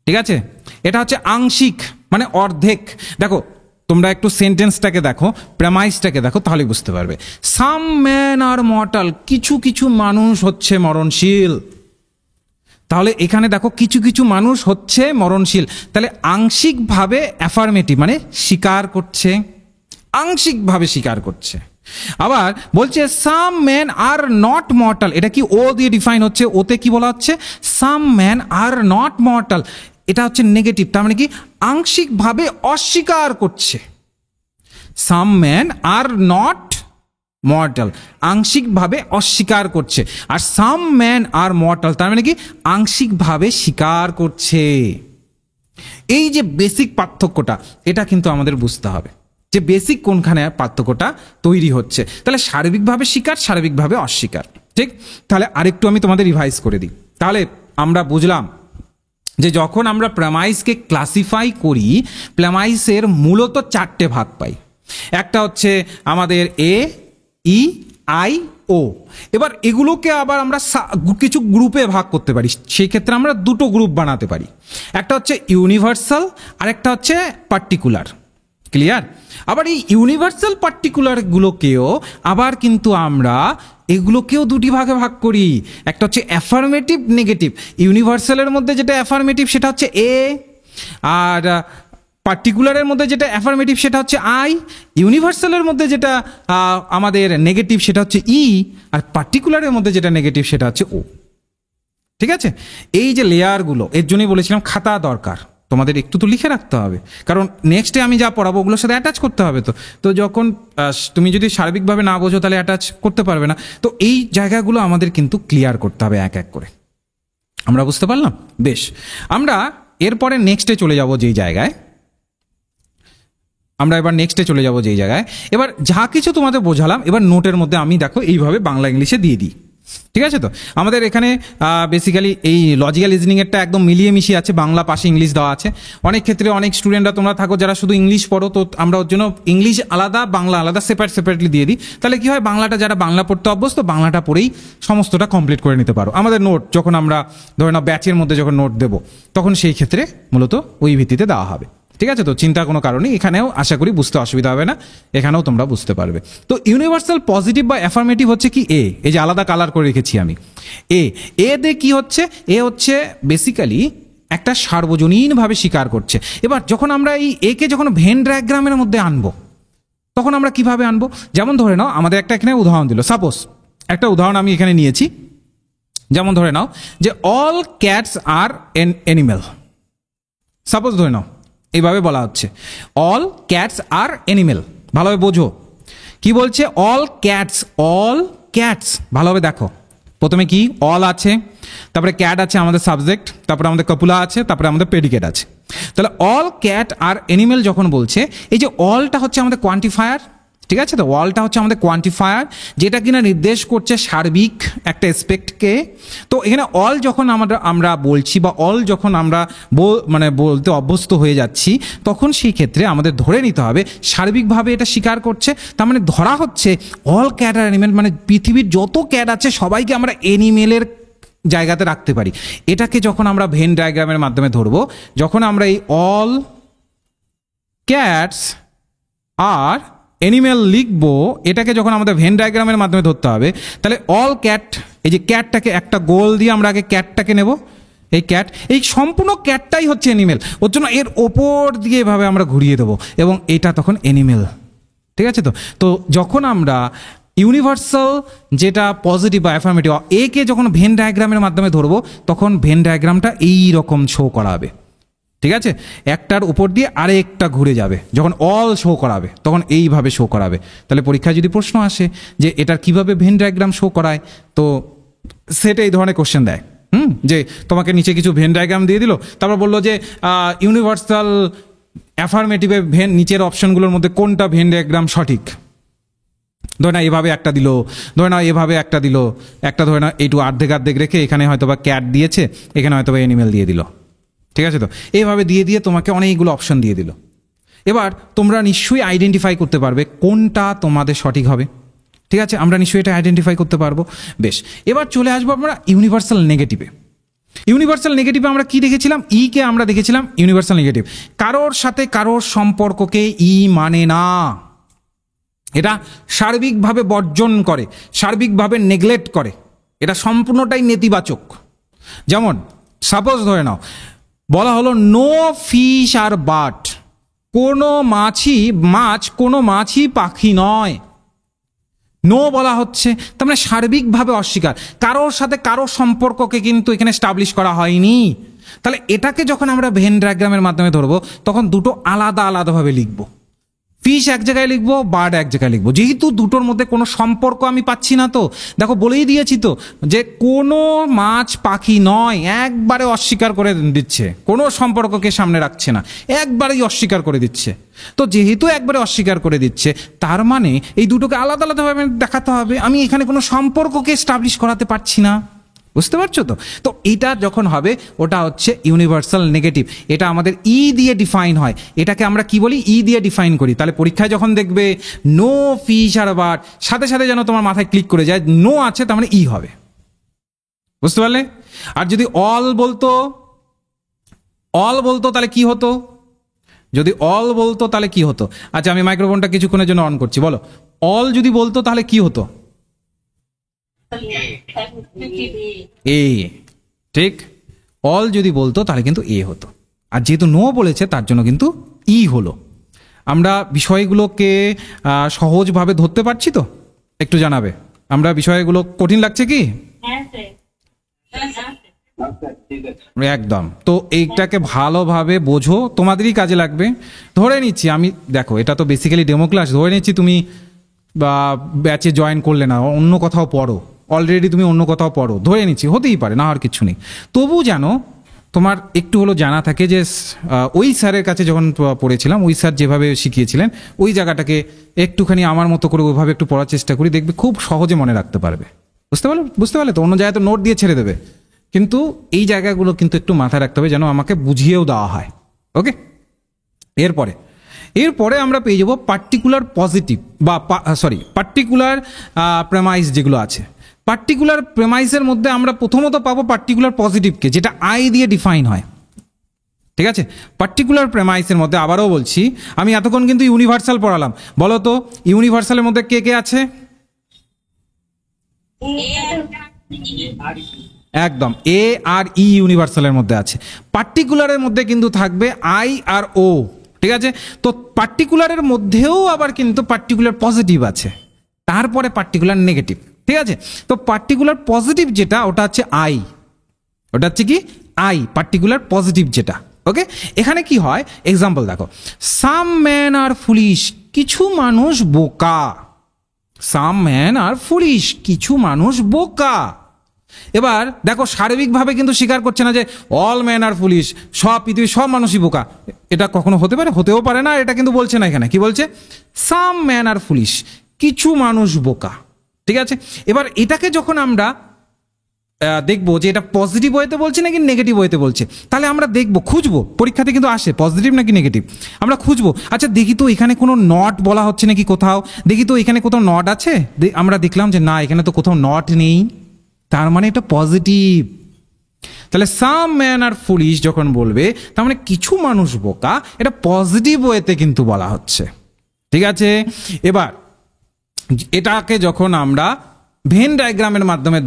ঠিক আছে, এটা হচ্ছে আংশিক মানে অর্ধেক। দেখো তোমরা একটু সেন্টেন্সটাকে দেখো, প্রেমাইসটাকে দেখো, তাহলে বুঝতে পারবে। সাম ম্যান আর মর্টাল, কিছু কিছু মানুষ হচ্ছে মরণশীল। তাহলে এখানে দেখো কিছু কিছু মানুষ হচ্ছে মরণশীল, তাহলে আংশিকভাবে অ্যাফার্মেটিভ মানে স্বীকার করছে, আংশিকভাবে স্বীকার করছে। আবার বলছে সাম ম্যান আর নট মর্টাল, এটা কি ও দিয়ে ডিফাইন হচ্ছে? ওতে কি বলা হচ্ছে? সাম ম্যান আর নট মর্টাল, এটা হচ্ছে নেগেটিভ, তার মানে কি আংশিকভাবে অস্বীকার করছে। সাম ম্যান আর নট মর্টাল, আংশিকভাবে অস্বীকার করছে। আর সাম ম্যান আর মর্টাল, তার মানে কি আংশিকভাবে স্বীকার করছে। এই যে বেসিক পার্থক্যটা, এটা কিন্তু আমাদের বুঝতে হবে যে বেসিক কোনখানে পার্থক্যটা তৈরি হচ্ছে। তাহলে সার্বিকভাবে স্বীকার, সার্বিকভাবে অস্বীকার। ঠিক, তাহলে আরেকটু আমি তোমাদের রিভাইজ করে দিই। তাহলে আমরা বুঝলাম যে যখন আমরা প্রেমাইসকে ক্লাসিফাই করি, প্রেমাইসের মূলত চারটে ভাগ পাই। একটা হচ্ছে আমাদের এ, ই, আই, ও। এবার এগুলোকে আবার আমরা কিছু গ্রুপে ভাগ করতে পারি, সেই ক্ষেত্রে আমরা দুটো গ্রুপ বানাতে পারি। একটা হচ্ছে ইউনিভার্সাল, আর একটা হচ্ছে পার্টিকুলার। ক্লিয়ার? আবার এই ইউনিভার্সাল পার্টিকুলারগুলোকেও আবার কিন্তু আমরা এগুলোকেও দুটি ভাগে ভাগ করি। একটা হচ্ছে অ্যাফার্মেটিভ, নেগেটিভ। ইউনিভার্সালের মধ্যে যেটা অ্যাফার্মেটিভ সেটা হচ্ছে এ, আর পার্টিকুলারের মধ্যে যেটা অ্যাফার্মেটিভ সেটা হচ্ছে আই। ইউনিভার্সালের মধ্যে যেটা আমাদের নেগেটিভ সেটা হচ্ছে ই, আর পার্টিকুলারের মধ্যে যেটা নেগেটিভ সেটা হচ্ছে ও। ঠিক আছে, এই যে লেয়ারগুলো, এর জন্যই বলেছিলাম খাতা দরকার, তোমাদের একটু তো লিখে রাখতে হবে, কারণ নেক্সটে আমি যা পড়াবো ওগুলোর সাথে অ্যাটাচ করতে হবে। তো যখন তুমি যদি সার্বিকভাবে না বোঝো তাহলে অ্যাটাচ করতে পারবে না। তো এই জায়গাগুলো আমাদের কিন্তু ক্লিয়ার করতে হবে এক এক করে। আমরা বুঝতে পারলাম? বেশ, আমরা এরপরে নেক্সটে চলে যাব যেই জায়গায়, এবার যা কিছু তোমাদের বোঝালাম, এবার নোটের মধ্যে আমি দেখো এইভাবে বাংলা ইংলিশে দিয়ে দিই। ঠিক আছে? তো আমাদের এখানে বেসিক্যালি এই লজিক্যাল রিজনিংয়েরটা একদম মিলিয়ে মিশিয়ে আছে, বাংলা পাশে ইংলিশ দেওয়া আছে। অনেক ক্ষেত্রে অনেক স্টুডেন্টরা তোমরা থাকো যারা শুধু ইংলিশ পড়ো, তো আমরা ওর জন্য ইংলিশ আলাদা বাংলা আলাদা সেপারেটলি দিয়ে দিই। তাহলে কি হয়, বাংলাটা যারা বাংলা পড়তে অভ্যস্ত বাংলাটা পড়েই সমস্তটা কমপ্লিট করে নিতে পারো। আমাদের নোট যখন আমরা ধরে নাও ব্যাচের মধ্যে যখন নোট দেবো, তখন সেই ক্ষেত্রে মূলত ওই ভিত্তিতে দেওয়া হবে। ঠিক আছে? তো চিন্তার কোনো কারণে এখানেও আশা করি বুঝতে অসুবিধা হবে না, এখানেও তোমরা বুঝতে পারবে। তো ইউনিভার্সাল পজিটিভ বা অ্যাফার্মেটিভ হচ্ছে কি এ, এই যে আলাদা কালার করে রেখেছি আমি, এ দে কি হচ্ছে, এ হচ্ছে বেসিক্যালি একটা সার্বজনীনভাবে স্বীকার করছে। এবার যখন আমরা এই একে যখন ভেন ডায়াগ্রামের মধ্যে আনবো, তখন আমরা কিভাবে আনবো? যেমন ধরে নাও আমাদের একটা এখানে উদাহরণ দিল, সাপোজ একটা উদাহরণ আমি এখানে নিয়েছি, যেমন ধরে নাও যে অল ক্যাটস আর এন অ্যানিমেল। সাপোজ ধরে নাও এইভাবে বলা হচ্ছে অল ক্যাটস আর অ্যানিমেল। ভালোভাবে বোঝো কি বলছে, অল ক্যাটস। ভালোভাবে দেখো, প্রথমে কি অল আছে, তারপরে ক্যাট আছে আমাদের সাবজেক্ট, তারপরে আমাদের কপুলা আছে, তারপরে আমাদের প্রেডিকেট আছে। তাহলে অল ক্যাট আর অ্যানিমেল যখন বলছে, এই যে অলটা হচ্ছে আমাদের কোয়ান্টিফায়ার। ঠিক আছে? তো অলটা হচ্ছে আমাদের কোয়ান্টিফায়ার, যেটা কিনা নির্দেশ করছে সার্বিক একটা এসপেক্টকে। তো এখানে অল যখন আমরা বলছি বা অল যখন আমরা বলতে অভ্যস্ত হয়ে যাচ্ছি, তখন সেই ক্ষেত্রে আমাদের ধরে নিতে হবে সার্বিকভাবে এটা স্বীকার করছে। তার মানে ধরা হচ্ছে অল ক্যাট আর অ্যানিমেল, মানে পৃথিবীর যত ক্যাট আছে সবাইকে আমরা অ্যানিমেলের জায়গাতে রাখতে পারি। এটাকে যখন আমরা ভেন ডায়াগ্রামের মাধ্যমে ধরবো, যখন আমরা এই অল ক্যাটস আর অ্যানিমেল লিখবো, এটাকে যখন আমাদের ভেন ডায়াগ্রামের মাধ্যমে ধরতে হবে, তাহলে অল ক্যাট, এই যে ক্যাটটাকে একটা গোল দিয়ে আমরা আগে ক্যাটটাকে নেব, এই ক্যাট, এই সম্পূর্ণ ক্যাটটাই হচ্ছে অ্যানিমেল, ওর জন্য এর ওপর দিয়ে এভাবে আমরা ঘুরিয়ে দেবো এবং এটা তখন অ্যানিমেল। ঠিক আছে? তো তো যখন আমরা ইউনিভার্সাল যেটা পজিটিভ বা অ্যাফার্মেটিভ একে যখন ভেন ডায়াগ্রামের মাধ্যমে ধরবো, তখন ভেন ডায়াগ্রামটা এই রকম শো করাবে। ঠিক আছে? একটার উপর দিয়ে আরেকটা ঘুরে যাবে। যখন অল শো করাবে তখন এইভাবে শো করাবে। তাহলে পরীক্ষায় যদি প্রশ্ন আসে যে এটার কিভাবে ভেন ডায়াগ্রাম শো করায়, তো সেটা এই ধরনের কোশ্চেন দেয়। যে তোমাকে নিচে কিছু ভেন ডায়াগ্রাম দিয়ে দিল, তারপর বললো যে ইউনিভার্সাল অ্যাফার্মেটিভের ভেন নিচের অপশনগুলোর মধ্যে কোনটা ভেন ডায়াগ্রাম সঠিক। ধরে না এভাবে একটা দিল, ধরে না এভাবে একটা দিল, একটা ধরে না একটু অর্ধেক রেখে এখানে হয়তো বা ক্যাট দিয়েছে, এখানে হয়তো বা অ্যানিমেল দিয়ে দিল। ঠিক আছে? তো এইভাবে দিয়ে তোমাকে অনেকগুলো অপশন দিয়ে দিল। এবার তোমরা নিশ্চয়ই আইডেন্টিফাই করতে পারবে কোনটা তোমাদের সঠিক হবে। ঠিক আছে? আমরা নিশ্চয়ই এটা আইডেন্টিফাই করতে পারবো। বেশ, এবার চলে আসবো আমরা ইউনিভার্সাল নেগেটিভে। ইউনিভার্সাল নেগেটিভে আমরা কি দেখেছিলাম? কে আমরা দেখেছিলাম ইউনিভার্সাল নেগেটিভ, কারোর সাথে কারোর সম্পর্ককে মানে না, এটা সার্বিকভাবে বর্জন করে, সার্বিকভাবে নেগলেক্ট করে, এটা সম্পূর্ণটাই নেতিবাচক। যেমন সাপোজ ধরে নাও বলা হলো নো ফিশ আর বার্ড, কোনো মাছই পাখি নয়। নো বলা হচ্ছে, তার মানে সার্বিকভাবে অস্বীকার, কারোর সাথে কারোর সম্পর্ককে কিন্তু এখানে স্টাবলিশ করা হয়নি। তাহলে এটাকে যখন আমরা ভেন ডায়াগ্রামের মাধ্যমে ধরবো, তখন দুটো আলাদাভাবে লিখবো। ফিশ এক জায়গায় লিখবো, বার্ড এক জায়গায় লিখবো, যেহেতু দুটোর মধ্যে কোনো সম্পর্ক আমি পাচ্ছি না। তো দেখো বলেই দিয়েছি তো যে কোনো মাছ পাখি নয়, একবারে অস্বীকার করে দিচ্ছে, কোনো সম্পর্ককে সামনে রাখছে না, একবারেই অস্বীকার করে দিচ্ছে। তো যেহেতু একবারে অস্বীকার করে দিচ্ছে, তার মানে এই দুটোকে আলাদাভাবে দেখাতে হবে। আমি এখানে কোনো সম্পর্ককে এস্টাবলিশ করাতে পারছি না। বুঝতে পারছো? তো তো এটা যখন হবে, ওটা হচ্ছে ইউনিভার্সাল নেগেটিভ। এটা আমাদের দিয়ে ডিফাইন হয়। এটাকে আমরা কি বলি? দিয়ে ডিফাইন করি। তাহলে পরীক্ষায় যখন দেখবে নো ফিশ আর বার্ড, সাথে সাথে যেন তোমার মাথায় ক্লিক করে যায় নো আছে, তার মানে হবে। বুঝতে পারলে? আর যদি অল বলতো তাহলে কি হতো? যদি অল বলতো তাহলে কি হতো? আচ্ছা, আমি মাইক্রোফোনটা কিছুক্ষণের জন্য অন করছি, বলো অল যদি বলতো তাহলে কি হতো? ঠিক, অল যদি বলতো তাহলে কিন্তু হতো। আর যেহেতু নো বলেছে তার জন্য কিন্তু হলো। আমরা বিষয়গুলোকে সহজভাবে ধরতে পারছি তো? একটু জানাবে। আমরা বিষয়গুলো কঠিন লাগছে কি? একদম। তো এইটাকে ভালোভাবে বোঝো, তোমাদেরই কাজে লাগবে। ধরে নিচ্ছি আমি, দেখো এটা তো বেসিক্যালি ডেমো ক্লাস, ধরে নিচ্ছি তুমি ব্যাচে জয়েন করলে না, অন্য কোথাও পড়ো, অলরেডি তুমি অন্য কোথাও পড়ো, ধরে নিচ্ছি, হতেই পারে, না আর কিছু নেই। তবু জানো তোমার একটু হলো জানা থাকে যে ওই স্যারের কাছে যখন পড়েছিলাম, ওই স্যার যেভাবে শিখিয়েছিলেন ওই জায়গাটাকে একটুখানি আমার মতো করে ওইভাবে একটু পড়ার চেষ্টা করি, দেখবে খুব সহজে মনে রাখতে পারবে। বুঝতে পারলে তো? অন্য জায়গায় তো নোট দিয়ে ছেড়ে দেবে, কিন্তু এই জায়গাগুলো কিন্তু একটু মাথায় রাখতে হবে যেন আমাকে বুঝিয়েও দেওয়া হয়। ওকে, এরপরে আমরা পেয়ে যাবো পার্টিকুলার পজিটিভ বা পার্টিকুলার প্রেমাইস যেগুলো আছে। পার্টিকুলার প্রেমাইসের মধ্যে আমরা প্রথমত পাবো পার্টিকুলার পজিটিভকে, যেটা আই দিয়ে ডিফাইন হয়। ঠিক আছে, পার্টিকুলার প্রেমাইসের মধ্যে আবারও বলছি, আমি এতক্ষণ কিন্তু ইউনিভার্সাল পড়ালাম। বলো তো ইউনিভার্সালের মধ্যে কে কে আছে? একদম, এ আর ই ইউনিভার্সালের মধ্যে আছে। পার্টিকুলারের মধ্যে কিন্তু থাকবে আই আর ও। ঠিক আছে, তো পার্টিকুলারের মধ্যেও আবার কিন্তু পার্টিকুলার পজিটিভ আছে, তারপরে পার্টিকুলার নেগেটিভ। ঠিক আছে, তো পার্টিকুলার পজিটিভ যেটা ওটা হচ্ছে আই, ওটা হচ্ছে কি আই, পার্টিকুলার পজিটিভ যেটা। ওকে, এখানে কি হয়, এক্সাম্পল দেখো, সাম ম্যান আর ফুলিশ, কিছু মানুষ বোকা। সাম ম্যান আর ফুলিশ, কিছু মানুষ বোকা। এবার দেখো শারীরিকভাবে কিন্তু স্বীকার করছে না যে অল ম্যান আর ফুলিশ, সব পৃথিবীর সব মানুষই বোকা। এটা কখনো হতে পারে? হতেও পারে না। এটা কিন্তু বলছে না, এখানে কি বলছে? সাম ম্যান আর ফুলিশ, কিছু মানুষ বোকা। ঠিক আছে, এবার এটাকে যখন আমরা দেখবো যে এটা পজিটিভ ওয়েতে বলছে নাকি নেগেটিভ ওয়েতে বলছে, তাহলে আমরা দেখবো, খুঁজবো, পরীক্ষাতে কিন্তু আসে পজিটিভ নাকি নেগেটিভ, আমরা খুঁজবো। আচ্ছা দেখি তো এখানে কোনো নট বলা হচ্ছে নাকি কোথাও, দেখি তো এখানে কোথাও নট আছে। আমরা দেখলাম যে না, এখানে তো কোথাও নট নেই, তার মানে এটা পজিটিভ। তাহলে সাম ম্যান আর ফুলিশ যখন বলবে, তার মানে কিছু মানুষ বোকা, এটা পজিটিভ ওয়েতে কিন্তু বলা হচ্ছে। ঠিক আছে, এবার এটাকে যখন আমরা ভেন ডায়াগ্রামের মাধ্যমে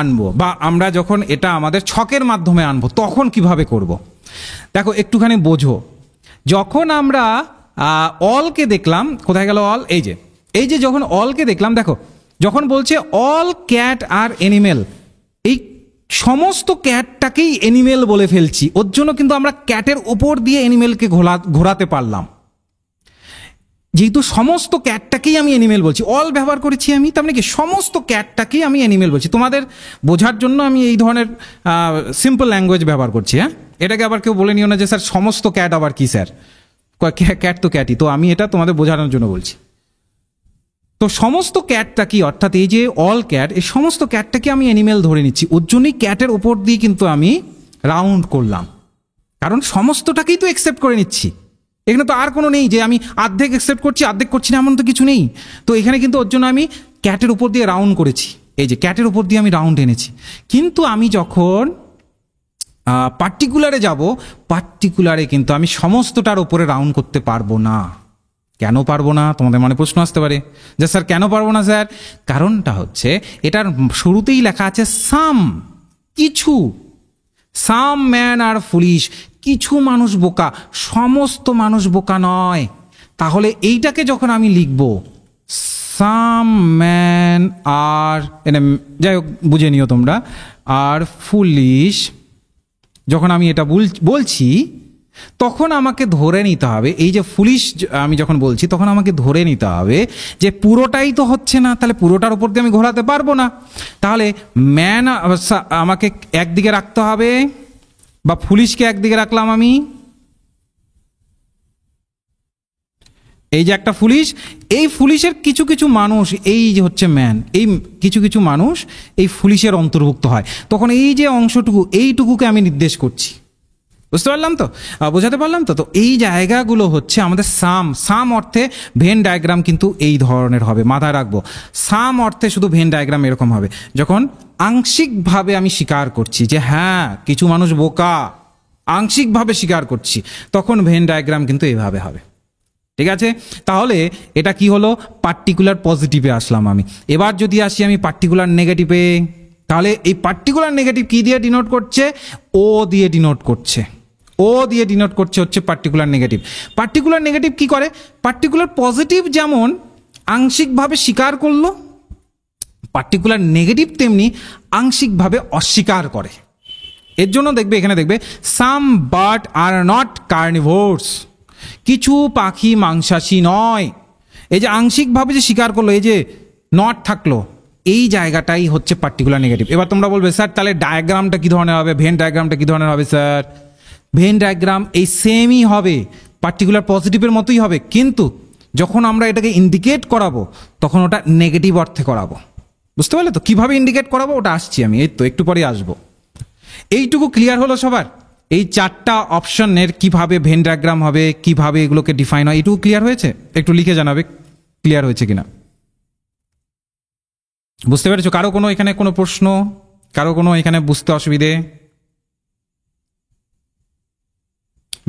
আনবো, বা আমরা যখন এটা আমাদের ছকের মাধ্যমে আনবো, তখন কিভাবে করব। দেখো একটুখানি বোঝো, যখন আমরা অলকে দেখলাম, কোথায় গেল অল, এই যে যখন অলকে দেখলাম, দেখো যখন বলছে অল ক্যাট আর অ্যানিমেল, এই সমস্ত ক্যাটটাকেই অ্যানিমেল বলে ফেলছি, ওর জন্য কিন্তু আমরা ক্যাটের ওপর দিয়ে অ্যানিমেলকে ঘোরাতে পারলাম। যেহেতু সমস্ত ক্যাটটাকেই আমি অ্যানিমেল বলছি, অল ব্যবহার করেছি আমি, তার মানে কি সমস্ত ক্যাটটাকেই আমি অ্যানিমেল বলছি। তোমাদের বোঝার জন্য আমি এই ধরনের সিম্পল ল্যাঙ্গুয়েজ ব্যবহার করছি। হ্যাঁ, এটাকে আবার কেউ বলে নিও না যে স্যার সমস্ত ক্যাট আবার কি স্যার, ক্যাট তো ক্যাটই, তো আমি এটা তোমাদের বোঝানোর জন্য বলছি। তো সমস্ত ক্যাটটা কি, অর্থাৎ এই যে অল ক্যাট, এই সমস্ত ক্যাটটাকে আমি অ্যানিমেল ধরে নিচ্ছি, ওর জন্যই ক্যাটের ওপর দিয়ে কিন্তু আমি রাউন্ড করলাম, কারণ সমস্তটাকেই তো অ্যাকসেপ্ট করে নিচ্ছি। এখানে তো আর কোনো নেই যে আমি অর্ধেক অ্যাকসেপ্ট করছি অর্ধেক করছি না, এমন তো কিছু নেই। তো এখানে কিন্তু ওর জন্য আমি ক্যাটের উপর দিয়ে রাউন্ড করেছি, এই যে ক্যাটের উপর দিয়ে আমি রাউন্ড এনেছি। কিন্তু আমি যখন পার্টিকুলারে যাব, পার্টিকুলারে কিন্তু আমি সমস্তটার উপরে রাউন্ড করতে পারবো না। কেন পারবো না? তোমাদের মনে প্রশ্ন আসতে পারে যে স্যার কেন পারবো না স্যার? কারণটা হচ্ছে এটার শুরুতেই লেখা আছে সাম, কিছু। সাম ম্যান আর ফুলিশ, কিছু মানুষ বোকা, সমস্ত মানুষ বোকা নয়। তাহলে এইটাকে যখন আমি লিখব, সাম ম্যান আর, যাই হোক বুঝে নিও তোমরা, আর ফুলিশ, যখন আমি এটা বলছি, তখন আমাকে ধরে নিতে হবে, এই যে ফুলিশ আমি যখন বলছি তখন আমাকে ধরে নিতে হবে যে পুরোটাই তো হচ্ছে না, তাহলে পুরোটার উপর দিয়ে আমি ঘোরাতে পারবো না। তাহলে ম্যান আমাকে একদিকে রাখতে হবে, বা ফুলিশকে একদিকে রাখলাম আমি, এই যে একটা ফুলিশ, এই ফুলিশের কিছু কিছু মানুষ, এই যে হচ্ছে ম্যান, এই কিছু কিছু মানুষ এই ফুলিশের অন্তর্ভুক্ত হয়, তখন এই যে অংশটুকু, এইটুকুকে আমি নির্দেশ করছি। বুঝতে পারলাম তো, বোঝাতে পারলাম তো? তো এই জায়গাগুলো হচ্ছে আমাদের সাম অর্থে ভেন ডায়াগ্রাম কিন্তু এই ধরনের হবে, মাথায় রাখবো। সাম অর্থে শুধু ভেন ডায়াগ্রাম এরকম হবে যখন আংশিকভাবে আমি স্বীকার করছি যে হ্যাঁ কিছু মানুষ বোকা, আংশিকভাবে স্বীকার করছি, তখন ভেন ডায়াগ্রাম কিন্তু এইভাবে হবে। ঠিক আছে, তাহলে এটা কি হলো? পার্টিকুলার পজিটিভে আসলাম আমি। এবার যদি আসি আমি পার্টিকুলার নেগেটিভে, তাহলে এই পার্টিকুলার নেগেটিভ কি দিয়ে ডিনোট করছে? ও দিয়ে ডিনোট করছে, ও দিয়ে ডিনোট করছে হচ্ছে পার্টিকুলার নেগেটিভ। পার্টিকুলার নেগেটিভ কি করে? পার্টিকুলার পজিটিভ যেমন আংশিকভাবে স্বীকার করলো, পার্টিকুলার নেগেটিভ তেমনি আংশিকভাবে অস্বীকার করে। এর জন্য দেখবে, এখানে দেখবে সাম বার্ড আর নট কার্নিভোরস, কিছু পাখি মাংসাশী নয়। এই যে আংশিকভাবে যে স্বীকার করলো, এই যে নট থাকলো, এই জায়গাটাই হচ্ছে পার্টিকুলার নেগেটিভ। এবার তোমরা বলবে স্যার তাহলে ডায়াগ্রামটা কি ধরনের হবে, ভেন ডায়াগ্রামটা কি ধরনের হবে? স্যার ভেন ডায়াগ্রাম এই সেমই হবে, পার্টিকুলার পজিটিভের মতোই হবে, কিন্তু যখন আমরা এটাকে ইন্ডিকেট করাবো তখন ওটা নেগেটিভ অর্থে করাবো। বুঝতে পারলে তো? কিভাবে ইন্ডিকেট করাবো ওটা আসছি আমি, এই তো একটু পরে আসবো। এইটুকু ক্লিয়ার হলো সবার? এই চারটা অপশনের কিভাবে ভেন ডায়াগ্রাম হবে, কিভাবে এগুলোকে ডিফাইন হয়, এইটুকু ক্লিয়ার হয়েছে? একটু লিখে জানাবে ক্লিয়ার হয়েছে কিনা। বুঝতে পেরেছো? কারো কোনো এখানে কোনো প্রশ্ন, কারো কোনো এখানে বুঝতে অসুবিধে?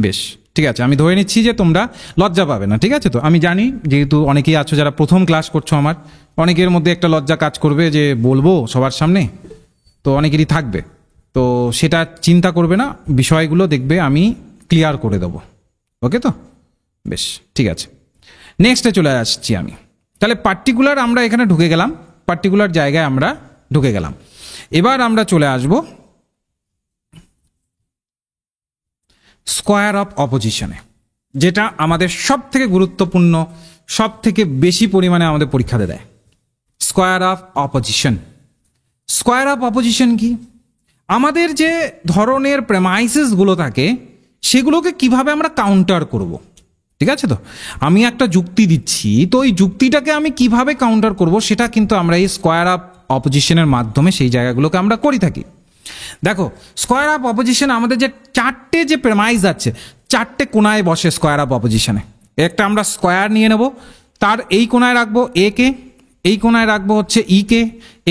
বেশ, ঠিক আছে, আমি ধরে নিচ্ছি যে তোমরা লজ্জা পাবে না, ঠিক আছে? তো আমি জানি যেহেতু অনেকেই আছো যারা প্রথম ক্লাস করছো, আমার অনেকের মধ্যে একটা লজ্জা কাজ করবে যে বলবো সবার সামনে, তো অনেকেরই থাকবে, তো সেটা চিন্তা করবে না, বিষয়গুলো দেখবে আমি ক্লিয়ার করে দেবো। ওকে তো? বেশ, ঠিক আছে, নেক্সটে চলে আসছি আমি। তাহলে পার্টিকুলার আমরা এখানে ঢুকে গেলাম, পার্টিকুলার জায়গায় আমরা ঢুকে গেলাম। এবার আমরা চলে আসব স্কোয়ার অফ অপোজিশনে, যেটা আমাদের সব থেকে গুরুত্বপূর্ণ, সব থেকে বেশি পরিমাণে আমাদের পরীক্ষাতে দেয়। Square of opposition. Square of opposition কি? আমাদের যে ধরনের প্রেমাইসেসগুলো থাকে সেগুলোকে কিভাবে আমরা কাউন্টার করব, ঠিক আছে? তো আমি একটা যুক্তি দিচ্ছি, তো ওই যুক্তিটাকে আমি কিভাবে কাউন্টার করব সেটা কিন্তু আমরা এই স্কোয়ার অফ অপোজিশনের মাধ্যমে সেই জায়গাগুলোকে আমরা করে থাকি। দেখো, স্কোয়ার অফ অপোজিশন আমাদের যে চারটে যে প্রেমাইজ আছে, চারটে কোণায় বসে স্কোয়ার অফ অপোজিশনে। একটা আমরা স্কোয়ার নিয়ে নেব, তার এই কোণায় রাখবো এ কে, এই কোণায় রাখবো হচ্ছে ই কে,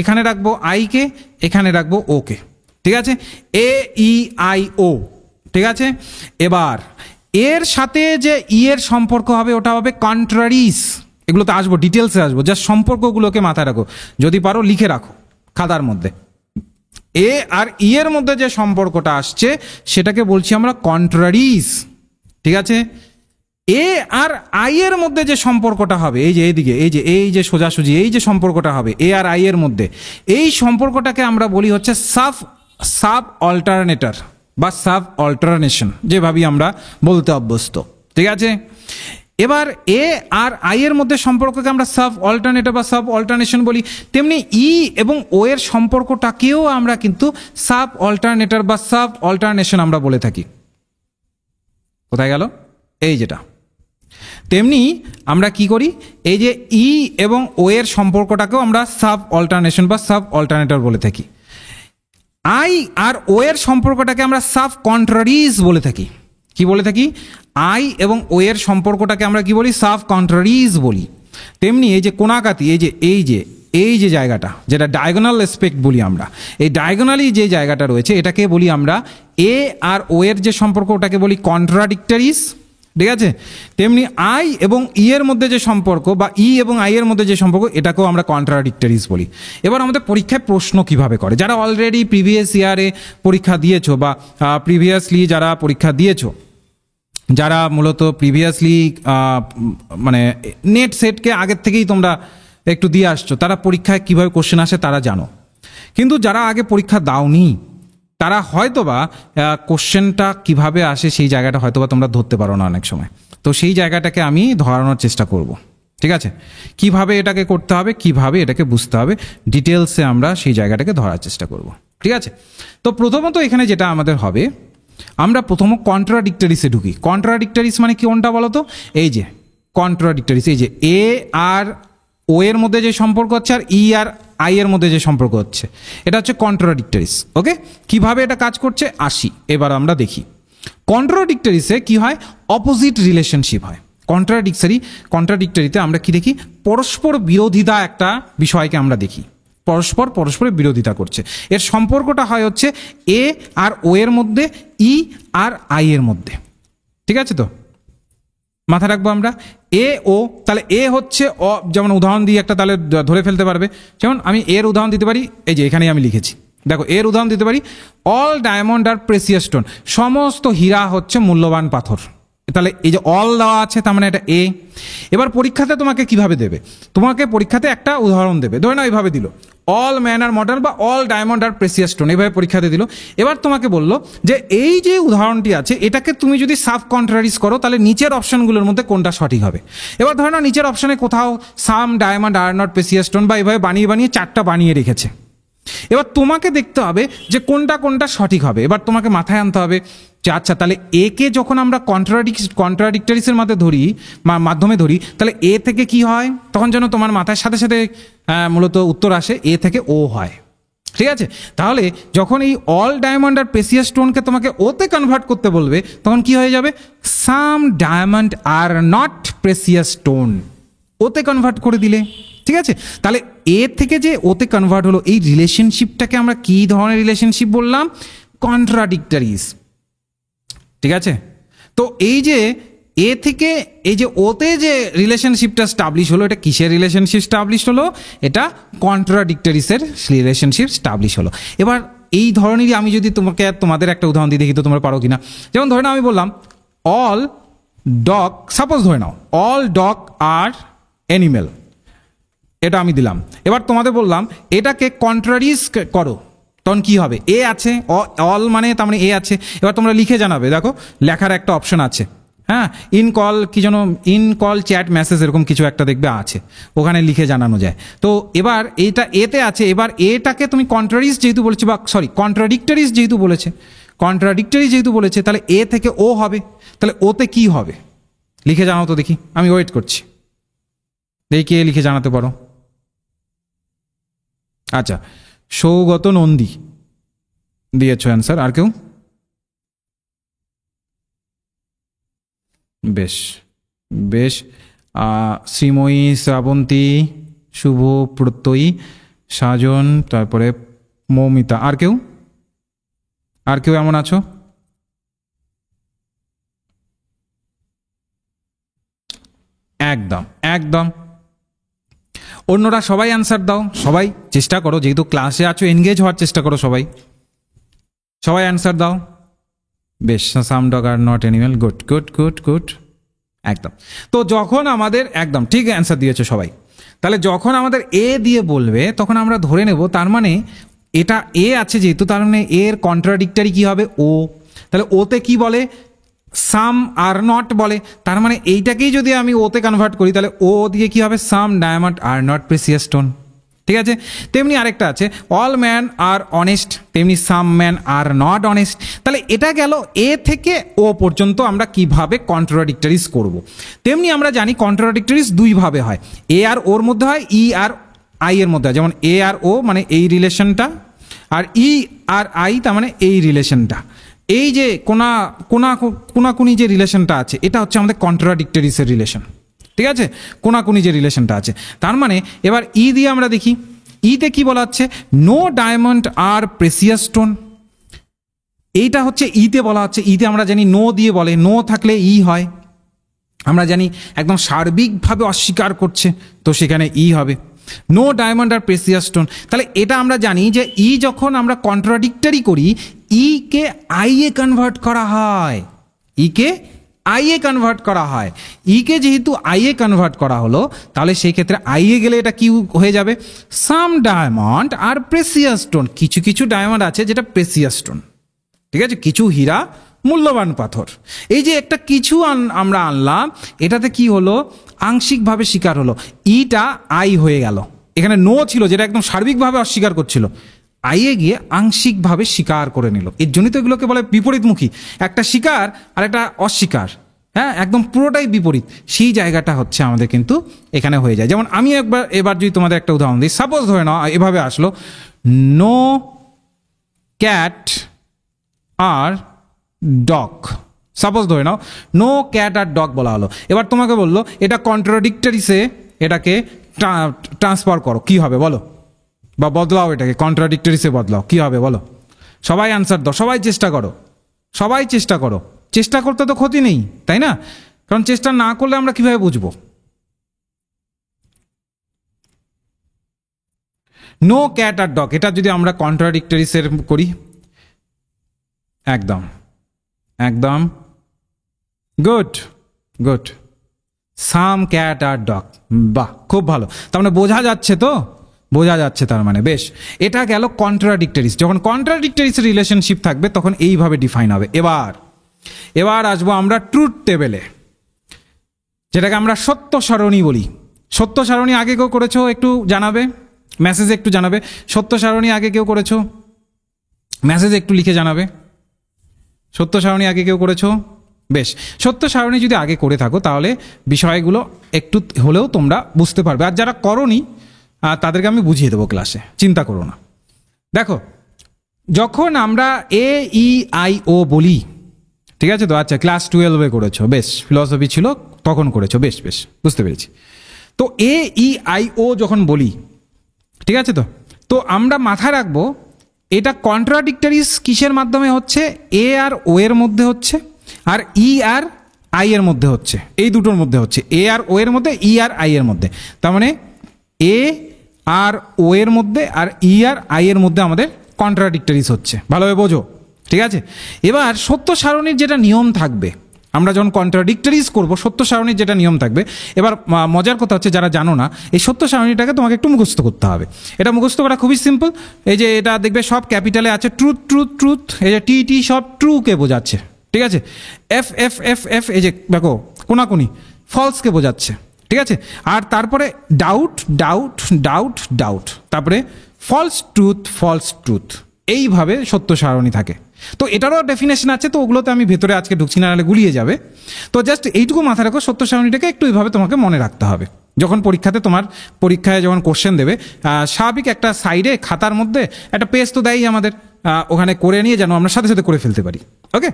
এখানে রাখবো আই কে, এখানে রাখবো ও কে, ঠিক আছে? এ ই আই ও, ঠিক আছে? এবার এর সাথে যে ই এর সম্পর্ক হবে ওটা হবে কন্ট্রারিস। এগুলোতে আসবো, ডিটেলসে আসবো, জাস্ট সম্পর্কগুলোকে মাথায় রাখো, যদি পারো লিখে রাখো খাতার মধ্যে। এ আর ই এর মধ্যে যে সম্পর্কটা আসছে সেটাকে বলছি আমরা কন্ট্রারিস, ঠিক আছে? এ আর আই এর মধ্যে যে সম্পর্কটা হবে, এই যে এইদিকে, এই যে সোজাসুজি এই যে সম্পর্কটা হবে এ আর আই এর মধ্যে, এই সম্পর্কটাকে আমরা বলি হচ্ছে সাব অল্টারনেটর বা সাব অল্টারনেশন, যেভাবেই আমরা বলতে অভ্যস্ত, ঠিক আছে? এবার এ আর আই এর মধ্যে সম্পর্ককে আমরা সাব অল্টারনেটর বা সাব অল্টারনেশন বলি, তেমনি ই এবং ও এর সম্পর্কটাকেও আমরা কিন্তু সাব অল্টারনেটর বা সাব অল্টারনেশন আমরা বলে থাকি। কোথায় গেল? এই যেটা। তেমনি আমরা কি করি, এই যে ই এবং ও এর সম্পর্কটাকেও আমরা সাব অল্টারনেশন বা সাব অল্টারনেটর বলে থাকি। আই আর ও এর সম্পর্কটাকে আমরা সাব কন্ট্রারিজ বলে থাকি। কি বলে থাকি? আই এবং ও এর সম্পর্কটাকে আমরা কি বলি? সাব কন্ট্রারিজ বলি। তেমনি এই যে কোণাকাতি, এই যে জায়গাটা, যেটা ডায়াগোনাল এসপেক্ট বলি আমরা, এই ডায়াগোনালি যে জায়গাটা রয়েছে এটাকে বলি আমরা এ আর ও এর যে সম্পর্ক ওটাকে বলি কন্ট্রাডিক্টরিস, ঠিক আছে? তেমনি আই এবং ই এর মধ্যে যে সম্পর্ক বা ই এবং আই এর মধ্যে যে সম্পর্ক এটাকেও আমরা কন্ট্রাডিক্টরিস বলি। এবার আমাদের পরীক্ষায় প্রশ্ন কিভাবে করে, যারা অলরেডি প্রিভিয়াস ইয়ারে পরীক্ষা দিয়েছো বা প্রিভিয়াসলি যারা পরীক্ষা দিয়েছো, যারা মূলত প্রিভিয়াসলি মানে নেট সেটকে আগের থেকেই তোমরা একটু দিয়ে আসছো, তারা পরীক্ষায় কীভাবে কোশ্চেন আসে তারা জানো। কিন্তু যারা আগে পরীক্ষা দাওনি তারা হয়তোবা কোশ্চেনটা কিভাবে আসে সেই জায়গাটা হয়তোবা তোমরা ধরতে পারো না অনেক সময়। তো সেই জায়গাটাকে আমি ধরানোর চেষ্টা করব, ঠিক আছে? কিভাবে এটাকে করতে হবে, কিভাবে এটাকে বুঝতে হবে, ডিটেলসে আমরা সেই জায়গাটাকে ধরার চেষ্টা করব, ঠিক আছে? তো প্রথমত এখানে যেটা আমাদের হবে, আমরা প্রথম কন্ট্রাডিক্টরিসে ঢুকি। কন্ট্রাডিক্টরিস মানে কোনটা বলো তো? এই যে কন্ট্রাডিক্টরিস, এই যে এ আর ও এর মধ্যে যে সম্পর্ক হচ্ছে আর ই আর আই এর মধ্যে যে সম্পর্ক হচ্ছে, এটা হচ্ছে কন্ট্রাডিক্টরিস। ওকে, কিভাবে এটা কাজ করছে আসি, এবার আমরা দেখি। কন্ট্রাডিক্টরিসে কি হয়? অপোজিট রিলেশনশিপ হয়। কন্ট্রাডিক্টরিতে আমরা কি দেখি? পরস্পর বিরোধিতা একটা বিষয়কে আমরা দেখি, পরস্পরের বিরোধিতা করছে। এর সম্পর্কটা হয় হচ্ছে এ আর ও এর মধ্যে, ই আর আই এর মধ্যে, ঠিক আছে? তো মাথায় রাখবো আমরা এ ও, তাহলে এ হচ্ছে যেমন উদাহরণ দিয়ে একটা তাহলে ধরে ফেলতে পারবে। যেমন আমি এর উদাহরণ দিতে পারি, এই যে এখানেই আমি লিখেছি, দেখো এর উদাহরণ দিতে পারি all diamond are precious stone, সমস্ত হীরা হচ্ছে মূল্যবান পাথর। তাহলে এই যে অল দেওয়া আছে তার মানে এটা এ। এবার পরীক্ষাতে তোমাকে কিভাবে দেবে? তোমাকে পরীক্ষাতে একটা উদাহরণ দেবে, ধরে নাও এইভাবে দিল অল ম্যান আর মডার্ন বা all diamond are precious stone, এইভাবে পরীক্ষাতে দিল। এবার তোমাকে বললো যে এই যে উদাহরণটি আছে এটাকে তুমি যদি সাব কন্ট্রারিজ করো তাহলে নিচের অপশনগুলোর মধ্যে কোনটা সঠিক হবে। এবার ধরে নাও নিচের অপশনে কোথাও some diamond are not precious stone বা এইভাবে বানিয়ে চারটা বানিয়ে রেখেছে। এবার তোমাকে দেখতে হবে যে কোনটা সঠিক হবে। এবার তোমাকে মাথায় আনতে হবে আচ্ছা, তাহলে এ কে যখন আমরা কন্ট্রাডিক্টরিসের মাধ্যমে ধরি, তাহলে এ থেকে কি হয়, তখন যেন তোমার মাথায় সাথে সাথে মূলত উত্তর আসে এ থেকে ও হয়। ঠিক আছে, তাহলে যখন এই অল ডায়মন্ড আর প্রেসিয়াস স্টোনকে তোমাকে ওতে কনভার্ট করতে বলবে, তখন কি হয়ে যাবে, some diamond are not precious stone, ওতে কনভার্ট করে দিলে। ঠিক আছে, তাহলে এ থেকে যে ওতে কনভার্ট হলো, এই রিলেশনশিপটাকে আমরা কি ধরনের রিলেশনশিপ বললাম, কন্ট্রাডিক্টরিস। ঠিক আছে, তো এই যে এ থেকে এই যে ওতে যে রিলেশনশিপটা স্টাবলিশ হলো, এটা কিসের রিলেশনশিপ স্টাবলিশ হলো, এটা কন্ট্রাডিক্টরিসের রিলেশনশিপ স্টাবলিশ হলো। এবার এই ধরনেরই আমি যদি তোমাদের একটা উদাহরণ দিয়ে দেখি তো তোমরা পারো কিনা। যেমন ধরে নাও আমি বললাম অল ডগ, সাপোজ ধরে নাও অল ডগ আর অ্যানিমেল, এটা আমি দিলাম। এবার তোমাদের বললাম এটাকে কন্ট্রাডিস করো, তখন কি হবে, এ আছে, অল মানে তার মানে এ আছে। এবার তোমরা লিখে জানাবে, দেখো লেখার একটা অপশন আছে, হ্যাঁ, ইন কল চ্যাট মেসেজ এরকম কিছু একটা দেখবে আছে, ওখানে লিখে জানানো যায়। তো এবার এইটা এতে আছে, এবার এটাকে তুমি কন্ট্রাডিস যেহেতু বলেছে, বা সরি কন্ট্রাডিক্টরিস যেহেতু বলেছে, তাহলে এ থেকে ও হবে, তাহলে ওতে কি হবে লিখে জানাও তো দেখি, আমি ওয়েট করছি, দেখি কে লিখে জানাতে পারো। আচ্ছা, সৌগত নন্দী দিয়েছ অ্যান্সার, আর কেউ? বেশ বেশ, শ্রীময়ী, শ্রাবন্তী, শুভ, প্রত্যয়ী, সাজন, তারপরে মৌমিতা, আর কেউ এমন আছো? একদম একদম, অন্যরা সবাই অ্যান্সার দাও, সবাই চেষ্টা করো, যেহেতু ক্লাসে আছো এনগেজ হওয়ার চেষ্টা করো, সবাই অ্যান্সার দাও। বেশ, some dog are not animal, good good good good, একদম। তো যখন আমাদের একদম ঠিক অ্যান্সার দিয়েছে সবাই, তাহলে যখন আমাদের এ দিয়ে বলবে তখন আমরা ধরে নেব তার মানে এটা এ আছে যেহেতু, তার মানে এর কন্ট্রাডিক্টরি কি হবে, ও। তাহলে ওতে কি বলে, সাম আর নট বলে, তার মানে এইটাকেই যদি আমি ওতে কনভার্ট করি তাহলে ও দিয়ে কি হবে, some diamond are not precious stone. ঠিক আছে, তেমনি আরেকটা আছে অল ম্যান আর অনেস্ট, তেমনি সাম ম্যান আর নট অনেস্ট। তাহলে এটা গেল এ থেকে ও পর্যন্ত আমরা কিভাবে কন্ট্রাডিক্টরিস করব। তেমনি আমরা জানি কন্ট্রাডিক্টরিস দুইভাবে হয়, এ আর ওর মধ্যে হয়, ই আর আই এর মধ্যে হয়। যেমন এ আর ও মানে এই রিলেশনটা, আর ই আর আই তার মানে এই রিলেশনটা। এই যে কোনাকুনি যে রিলেশনটা আছে, এটা হচ্ছে আমাদের কন্ট্রাডিক্টরিসের রিলেশন। ঠিক আছে, কোনাকুনি যে রিলেশনটা আছে, তার মানে এবার ই দিয়ে আমরা দেখি, ইতে কি বলা হচ্ছে, no diamond are precious stone, এইটা হচ্ছে ইতে বলা হচ্ছে। ইতে আমরা জানি নো দিয়ে বলে, নো থাকলে ই হয়, আমরা জানি একদম সার্বিকভাবে অস্বীকার করছে, তো সেখানে ই হবে, no diamond are precious stone. তাহলে এটা আমরা জানি যে ই যখন আমরা কন্ট্রাডিক্টরি করি, ই কে আই এ কনভার্ট করা হয়, ইকে যেহেতু আই এ কনভার্ট করা হলো, তাহলে সেই ক্ষেত্রে আই এ গেলে এটা কি হয়ে যাবে, some diamond are precious stone. কিছু কিছু ডায়মন্ড আছে যেটা প্রেসিয়াস স্টোন, ঠিক আছে, কিছু হীরা মূল্যবান পাথর। এই যে একটা কিছু আমরা আনলাম, এটাতে কি হলো, আংশিকভাবে স্বীকার হলো, ইটা আই হয়ে গেল। এখানে নো ছিল যেটা একদম সার্বিকভাবে অস্বীকার করছিল, আইয়ে গিয়ে আংশিকভাবে স্বীকার করে নিল। এর জন্যই তো এগুলোকে বলে বিপরীতমুখী, একটা স্বীকার আর একটা অস্বীকার, হ্যাঁ, একদম পুরোটাই বিপরীত। সেই জায়গাটা হচ্ছে আমাদের কিন্তু এখানে হয়ে যায়। যেমন আমি এবার যদি তোমাদের একটা উদাহরণ দিই, সাপোজ ধরে নাও এভাবে আসলো, নো ক্যাট আর ডগ, সাপোজ ধরে নাও নো ক্যাট আর ডগ বলা হলো। এবার তোমাকে বললো এটা কন্ট্রাডিক্টরিসে এটাকে ট্রান্সফার করো, কি হবে বলো, বা বদলাও, এটাকে কন্ট্রাডিক্টরিসে বদলাও, কি হবে বলো। সবাই অ্যান্সার দাও, সবাই চেষ্টা করো, চেষ্টা করতে তো ক্ষতি নেই, তাই না? কারণ চেষ্টা না করলে আমরা কিভাবে বুঝবো। নো ক্যাট আর ডগ, এটা যদি আমরা কন্ট্রাডিক্টরিসের করি, একদম একদম, গুড গুড, সাম ক্যাট আর ডগ, বাহ, খুব ভালো। তার মানে বোঝা যাচ্ছে তার মানে বেশ। এটা গেল কন্ট্রাডিক্টরিস। যখন কন্ট্রাডিক্টরিস রিলেশনশিপ থাকবে তখন এইভাবে ডিফাইন হবে। এবার আসবো আমরা ট্রুথ টেবিলে, যেটাকে আমরা সত্য সারণী বলি। সত্য সারণী আগে কেউ করেছো একটু জানাবে, মেসেজে একটু জানাবে। সত্য সারণী আগে কেউ করেছো, মেসেজে একটু লিখে জানাবে। সত্য সারণী আগে কেউ করেছো? বেশ, সত্য সারণী যদি আগে করে থাকো তাহলে বিষয়গুলো একটু হলেও তোমরা বুঝতে পারবে, আর যারা করনি তাদেরকে আমি বুঝিয়ে দেবো ক্লাসে, চিন্তা করো না। দেখো, যখন আমরা এ ই আই ও বলি, ঠিক আছে তো, আচ্ছা ক্লাস 12-এ করেছো, বেশ, ফিলসফি ছিল তখন করেছো, বেশ বেশ বুঝতে পেরেছি। তো এ ই আই ও যখন বলি, ঠিক আছে তো, তো আমরা মাথায় রাখবো এটা কন্ট্রাডিক্টরিস কিসের মাধ্যমে হচ্ছে? এ আর ও এর মধ্যে হচ্ছে, আর ই আর আই এর মধ্যে হচ্ছে, এই দুটোর মধ্যে হচ্ছে, এ আর ও এর মধ্যে, ই আর আই এর মধ্যে। তার মানে এ আর ও এর মধ্যে আর ই আর আই এর মধ্যে আমাদের কন্ট্রাডিক্টরিস হচ্ছে, ভালোভাবে বোঝো, ঠিক আছে? এবার সত্য সারণীর যেটা নিয়ম থাকবে, আমরা যখন কন্ট্রাডিক্টরিজ করব, সত্য সারণীর যেটা নিয়ম থাকবে, এবার মজার কথা হচ্ছে যারা জানো না, এই সত্য সারণীটাকে তোমাকে একটু মুখস্থ করতে হবে। এটা মুখস্থ করা খুবই সিম্পল। এই যে এটা দেখবে সব ক্যাপিটালে আছে, ট্রুথ ট্রুথ ট্রুথ, এই যে টি টি সব ট্রুকে বোঝাচ্ছে, ঠিক আছে? এফ এফ এফ এফ, এই যে দেখো কোনাকুনি, ফলসকে বোঝাচ্ছে, ঠিক আছে? আর তারপরে ডাউট ডাউট ডাউট ডাউট, তারপরে ফলস ট্রুথ ফলস ট্রুথ, এইভাবে সত্য সারণী থাকে। তো এটারও ডেফিনেশন আছে, তো ওগুলোতে আমি ভেতরে আজকে ঢুকছি না, নাহলে গুলিয়ে যাবে। তো জাস্ট এইটুকু মাথায় রাখো, সত্য সারণীটাকে একটু এইভাবে তোমাকে মনে রাখতে হবে। যখন পরীক্ষাতে তোমার পরীক্ষায় যখন কোশ্চেন দেবে, স্বাভাবিক একটা সাইডে খাতার মধ্যে একটা পেজ তো দেয়ই আমাদের, ওখানে করে নিয়ে যেন আমরা সাথে সাথে করে ফেলতে পারি। ওকে,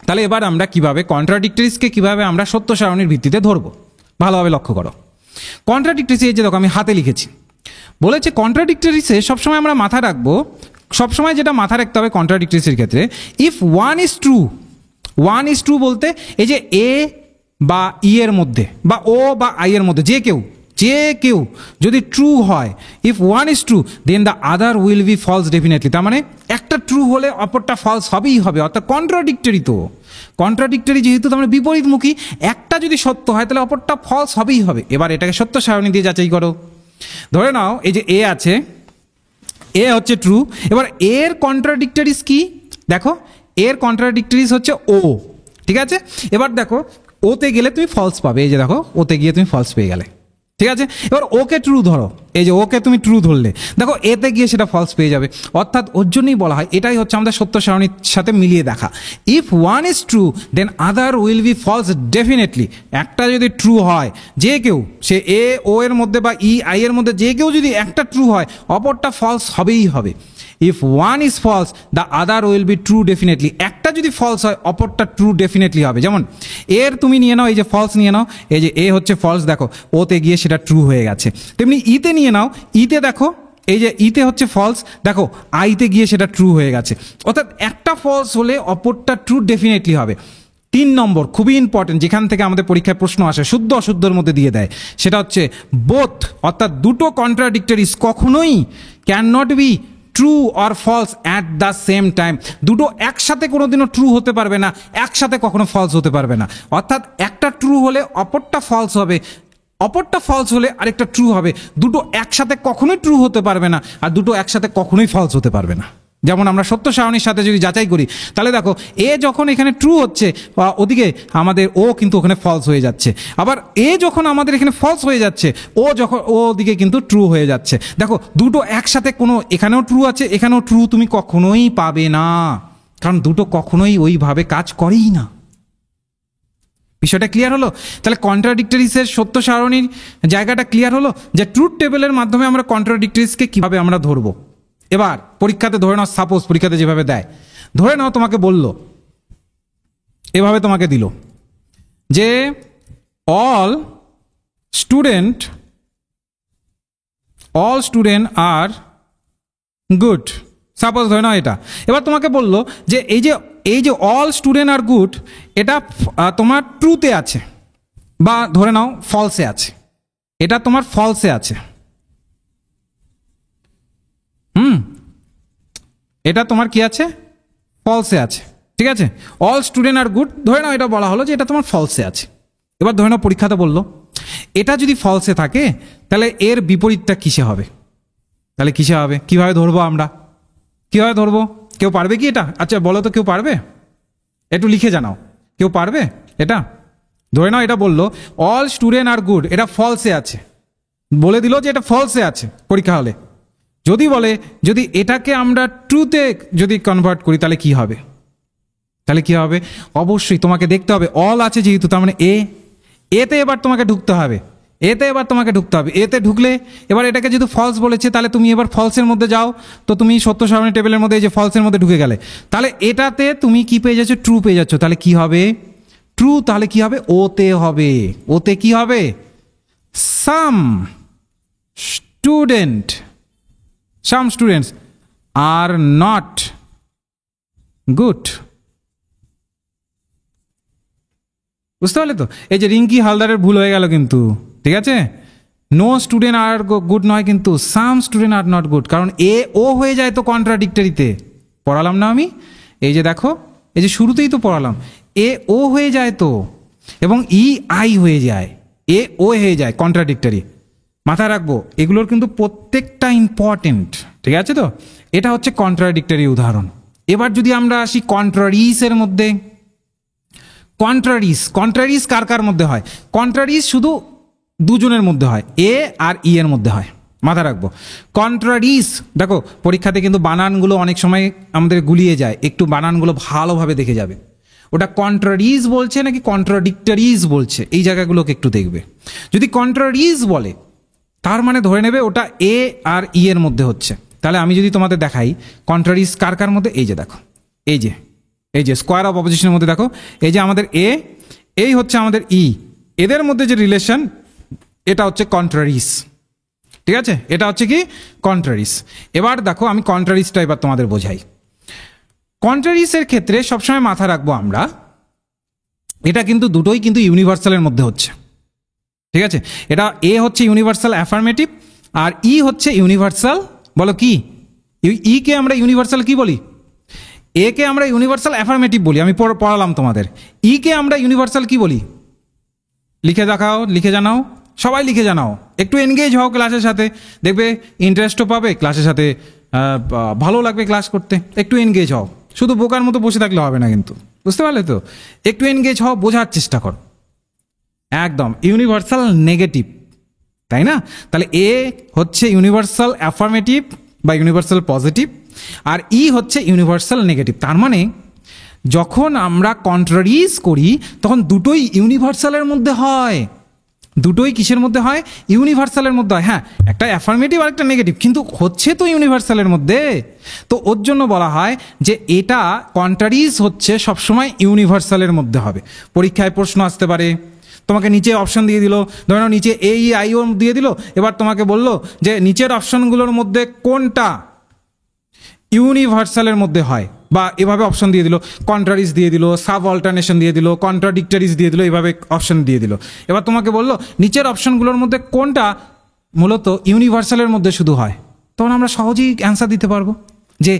তাহলে এবার আমরা কিভাবে কন্ট্রাডিক্টরিসকে কিভাবে আমরা সত্য সারণীর ভিত্তিতে ধরবো, ভালোভাবে লক্ষ্য করো। কন্ট্রাডিক্টরিস, এই যে দেখো আমি হাতে লিখেছি, বলেছে কন্ট্রাডিক্টরিসে সবসময় আমরা মাথায় রাখবো, সবসময় যেটা মাথায় রাখতে হবে কন্ট্রাডিক্টরিসের ক্ষেত্রে, if one is true, one is true বলতে এই যে এ বা ই এর মধ্যে বা ও বা আই এর মধ্যে যে কেউ যদি ট্রু হয়, if one is true then the other will be false definitely. তার মানে একটা ট্রু হলে অপরটা ফলস হবেই হবে, অর্থাৎ কন্ট্রাডিক্টরি। তো কন্ট্রাডিক্টরি যেহেতু তার মানে বিপরীতমুখী, একটা যদি সত্য হয় তাহলে অপরটা ফলস হবেই হবে। এবার এটাকে সত্য সারণী দিয়ে যাচাই করো। ধরে নাও এই যে এ আছে, এ হচ্ছে ট্রু, এবার এর কন্ট্রাডিক্টরিস কি দেখো, এর কন্ট্রাডিক্টরিস হচ্ছে ও, ঠিক আছে? এবার দেখো ওতে গেলে তুমি ফলস পাবে, এই যে দেখো ওতে গিয়ে তুমি ফলস পেয়ে গেলে, ঠিক আছে? এবার ওকে ট্রু ধরো, এই যে ওকে তুমি ট্রু ধরলে, দেখো এতে গিয়ে সেটা ফলস পেয়ে যাবে। অর্থাৎ ওর জন্যই বলা হয়, এটাই হচ্ছে আমাদের সত্য সারণীর সাথে মিলিয়ে দেখা, if one is true then other will be false definitely. একটা যদি ট্রু হয়, যে কেউ, সে এ ও এর মধ্যে বা ই আই এর মধ্যে যে কেউ যদি একটা ট্রু হয়, অপরটা ফলস হবেই হবে। If one is false the other will be true definitely. একটা যদি ফলস হয়, অপরটা ট্রু ডেফিনেটলি হবে। যেমন এর তুমি নিয়ে নাও, এই যে ফলস নিয়ে নাও, এই যে এ হচ্ছে ফলস, দেখো ওতে গিয়ে সেটা ট্রু হয়ে গেছে। তেমনি ইতে নিয়ে নাও, ইতে দেখো এই যে ইতে হচ্ছে ফলস, দেখো আইতে গিয়ে সেটা ট্রু হয়ে গেছে। অর্থাৎ একটা ফলস হলে অপরটা ট্রু ডেফিনেটলি হবে। 3 নম্বর খুবই ইম্পর্টেন্ট, যেখান থেকে আমাদের পরীক্ষায় প্রশ্ন আসে, শুদ্ধ অশুদ্ধর মধ্যে দিয়ে দেয়, সেটা হচ্ছে বোথ, অর্থাৎ দুটো কন্ট্রাডিক্টরিস কখনোই can not be true or false at the same time. দুটো একসাথে কোনোদিনও ট্রু হতে পারবে না, একসাথে কখনো ফলস হতে পারবে না। অর্থাৎ একটা ট্রু হলে অপরটা ফলস হবে, অপরটা ফলস হলে আরেকটা ট্রু হবে। দুটো একসাথে কখনোই ট্রু হতে পারবে না, আর দুটো একসাথে কখনোই ফলস হতে পারবে না। যেমন আমরা সত্য সারণীর সাথে যদি যাচাই করি, তাহলে দেখো এ যখন এখানে ট্রু হচ্ছে, ওদিকে আমাদের ও কিন্তু ওখানে ফলস হয়ে যাচ্ছে। আবার এ যখন আমাদের এখানে ফলস হয়ে যাচ্ছে, ও যখন ওদিকে কিন্তু ট্রু হয়ে যাচ্ছে। দেখো দুটো একসাথে কোনো, এখানেও ট্রু আছে এখানেও ট্রু তুমি কখনোই পাবে না, কারণ দুটো কখনোই ওইভাবে কাজ করেই না। বিষয়টা ক্লিয়ার হলো? তাহলে কন্ট্রাডিক্টরিসের সত্য সারণীর জায়গাটা ক্লিয়ার হলো, যে ট্রুথ টেবিলের মাধ্যমে আমরা কন্ট্রাডিক্টরিসকে কিভাবে আমরা ধরবো। এবার পরীক্ষাতে ধরে নাও, সাপোজ পরীক্ষাতে যেভাবে দেয়, ধরে নাও তোমাকে বলল, এভাবে তোমাকে দিল যে অল স্টুডেন্ট আর গুড, সাপোজ ধরে নাও এটা। এবার তোমাকে বলল যে এই যে অল স্টুডেন্ট আর গুড, এটা তোমার ট্রুতে আছে, বা ধরে নাও ফলসে আছে, এটা তোমার ফলসে আছে, এটা তোমার কি আছে, ফলসে আছে, ঠিক আছে? অল স্টুডেন্ট আর গুড, ধরে নাও এটা বলা হলো যে এটা তোমার ফলসে আছে। এবার ধরে নাও পরীক্ষাতে বললো এটা যদি ফলসে থাকে, তাহলে এর বিপরীতটা কিসে হবে? তাহলে কিসে হবে, কিভাবে ধরবো আমরা, কিভাবে ধরবো? কেউ পারবে কি এটা? আচ্ছা বলো তো, কেউ পারবে? একটু লিখে জানাও, কেউ পারবে এটা? ধরে নাও এটা বললো অল স্টুডেন্ট আর গুড, এটা ফলসে আছে, বলে দিল যে এটা ফলসে আছে পরীক্ষা হলে। যদি বলে যদি এটাকে আমরা ট্রুতে যদি কনভার্ট করি, তাহলে কি হবে? তাহলে কি হবে, অবশ্যই তোমাকে দেখতে হবে অল আছে যেহেতু, তার মানে এতে এবার তোমাকে ঢুকতে হবে, এতে ঢুকলে এবার এটাকে যেহেতু ফলস বলেছে, তাহলে তুমি এবার ফলসের মধ্যে যাও, তো তুমি সত্য সারণী টেবিলের মধ্যে এই যে ফলসের মধ্যে ঢুকে গেলে, তাহলে এটাতে তুমি কি পেয়ে যাচ্ছ, ট্রু পেয়ে যাচ্ছ। তাহলে কি হবে, ট্রু, তাহলে কি হবে, ওতে কি হবে, some students are not good. বুঝতে পারলে তো, এই যে রিঙ্কি হালদারের ভুল হয়ে গেল কিন্তু, ঠিক আছে, নো স্টুডেন্ট আর গুড নয় কিন্তু, সাম স্টুডেন্ট আর নট গুড, কারণ ও হয়ে যায় তো কন্ট্রাডিক্টরিতে, পড়ালাম না আমি, এই যে দেখো, এই যে শুরুতেই তো পড়ালাম, ও হয়ে যায় তো, এবং আই হয়ে যায়, ও হয়ে যায় কন্ট্রাডিক্টরি, মাথায় রাখবো, এগুলোর কিন্তু প্রত্যেকটা ইম্পর্টেন্ট, ঠিক আছে তো, এটা হচ্ছে কন্ট্রাডিক্টরি উদাহরণ। এবার যদি আমরা আসি কন্ট্রারিসের মধ্যে, কন্ট্রারিস কার কার মধ্যে হয়, কন্ট্রারিস শুধু দুজনের মধ্যে হয়, আর এর মধ্যে হয়, মাথা রাখবো। কন্ট্রারিস দেখো পরীক্ষাতে কিন্তু বানানগুলো অনেক সময় আমাদের গুলিয়ে যায়, একটু বানানগুলো ভালোভাবে দেখে যাবে, ওটা কন্ট্রারিস বলছে নাকি কন্ট্রাডিক্টরিজ বলছে, এই জায়গাগুলোকে একটু দেখবে। যদি কন্ট্রারিস বলে তার মানে ধরে নেবে ওটা আর এর মধ্যে হচ্ছে। তাহলে আমি যদি তোমাদের দেখাই কন্ট্রারিস কার কার মধ্যে, এই যে দেখো, এই যে স্কোয়ার অফ অপোজিশনের মধ্যে দেখো, এই যে আমাদের এই হচ্ছে আমাদের এদের মধ্যে যে রিলেশন, এটা হচ্ছে কন্ট্রারিস, ঠিক আছে, এটা হচ্ছে কি কন্ট্রারিস। এবার দেখো আমি কন্ট্রারিসটা এবার তোমাদের বোঝাই। কন্ট্রারিসের ক্ষেত্রে সবসময় মাথা রাখবো আমরা, এটা কিন্তু দুটোই কিন্তু ইউনিভার্সালের মধ্যে হচ্ছে, ঠিক আছে, এটা হচ্ছে ইউনিভার্সাল অ্যাফার্মেটিভ আর হচ্ছে ইউনিভার্সাল, বলো কি, কে আমরা ইউনিভার্সাল কি বলি, কে আমরা ইউনিভার্সাল অ্যাফার্মেটিভ বলি, আমি পড়ালাম তোমাদের। কে আমরা ইউনিভার্সাল কি বলি, লিখে দেখাও, লিখে জানাও, সবাই লিখে জানাও, একটু এনগেজ হও ক্লাসের সাথে, দেখবে ইন্টারেস্টও পাবে ক্লাসের সাথে, ভালো লাগবে ক্লাস করতে, একটু এনগেজ হও, শুধু বোকার মতো বসে থাকলে হবে না কিন্তু, বুঝতে পারলে তো, একটু এনগেজ হও, বোঝার চেষ্টা করো, একদম ইউনিভার্সাল নেগেটিভ, তাই না, তাহলে হচ্ছে ইউনিভার্সাল অ্যাফার্মেটিভ বা ইউনিভার্সাল পজিটিভ, আর হচ্ছে ইউনিভার্সাল নেগেটিভ। তার মানে যখন আমরা কন্ট্রারিজ করি তখন দুটোই ইউনিভার্সালের মধ্যে হয়, দুটোই কিসের মধ্যে হয়, ইউনিভার্সালের মধ্যে হয়। হ্যাঁ, একটা অ্যাফার্মেটিভ আর একটা নেগেটিভ, কিন্তু হচ্ছে তো ইউনিভার্সালের মধ্যে, তো ওর জন্য বলা হয় যে এটা কন্ট্রারিজ হচ্ছে সবসময় ইউনিভার্সালের মধ্যে হবে। পরীক্ষায় প্রশ্ন আসতে পারে, তোমাকে নিচে অপশন দিয়ে দিল, ধরো নিচে আইও দিয়ে দিল, এবার তোমাকে বললো যে নিচের অপশনগুলোর মধ্যে কোনটা ইউনিভার্সালের মধ্যে হয়, বা এভাবে অপশন দিয়ে দিল, কন্ট্রারিজ দিয়ে দিল, সাব অল্টারনেশন দিয়ে দিল, কন্ট্রাডিক্টরিজ দিয়ে দিল, এইভাবে অপশন দিয়ে দিল। এবার তোমাকে বললো নিচের অপশনগুলোর মধ্যে কোনটা মূলত ইউনিভার্সালের মধ্যে শুধু হয়, তখন আমরা সহজেই অ্যান্সার দিতে পারবো যে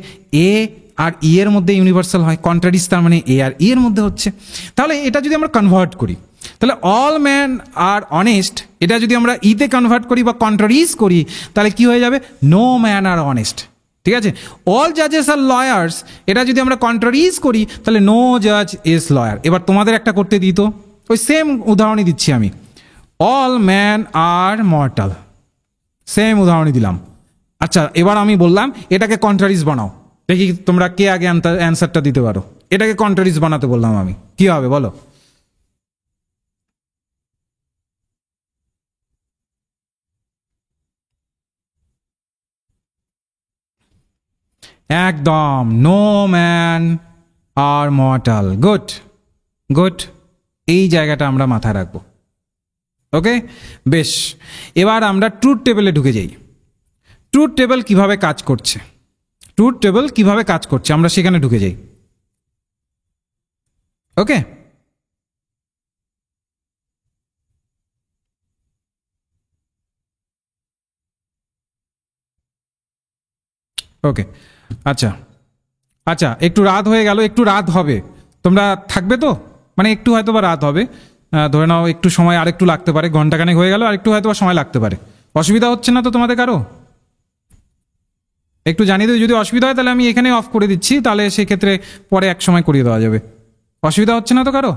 আর এর মধ্যে ইউনিভার্সাল হয়, কন্ট্রারিজ তার মানে আর এর মধ্যে হচ্ছে। তাহলে এটা যদি আমরা কনভার্ট করি, তাহলে অল ম্যান আর অনেস্ট, এটা যদি আমরা তে কনভার্ট করি বা কন্ট্রারিজ করি, তাহলে কি হয়ে যাবে, নো ম্যান আর অনেস্ট, ঠিক আছে। অল জাজেস আর লয়ার্স, এটা যদি আমরা কন্ট্রারিজ করি তাহলে নো জাজ ইজ লয়ার। এবার তোমাদের একটা করতে দিত, ওই সেম উদাহরণই দিচ্ছি আমি, all man are mortal, same উদাহরণই দিলাম। আচ্ছা, এবার আমি বললাম এটাকে কন্ট্রারিজ বানাও, দেখি তোমরা কে আগে অ্যান্সারটা দিতে পারো। এটাকে কন্ট্রারিজ বানাতে বললাম আমি, কি হবে বলো, একদম no man are mortal, good good, এই জায়গাটা আমরা মাথায় রাখবো। ওকে, বেশ, এবার আমরা ট্রুথ টেবিলে ঢুকে যাই। ট্রুথ টেবিল কিভাবে কাজ করছে, আমরা সেখানে ঢুকে যাই। ওকে, ওকে, আচ্ছা আচ্ছা, একটু রাত হয়ে গেল, একটু রাত হবে, তোমরা থাকবে তো, মানে একটু হয়তো বা রাত হবে, ধরে নাও একটু সময় আর একটু লাগতে পারে, ঘন্টাখানেক হয়ে গেল, আর একটু হয়তো বা সময় লাগতে পারে, অসুবিধা হচ্ছে না তো তোমাদের কারো? একটু জানিয়ে দিও, যদি অসুবিধা হয় তাহলে আমি এখানে অফ করে দিচ্ছি, তাহলে সেক্ষেত্রে পরে এক সময় করিয়ে দেওয়া যাবে, অসুবিধা হচ্ছে না তো কারো?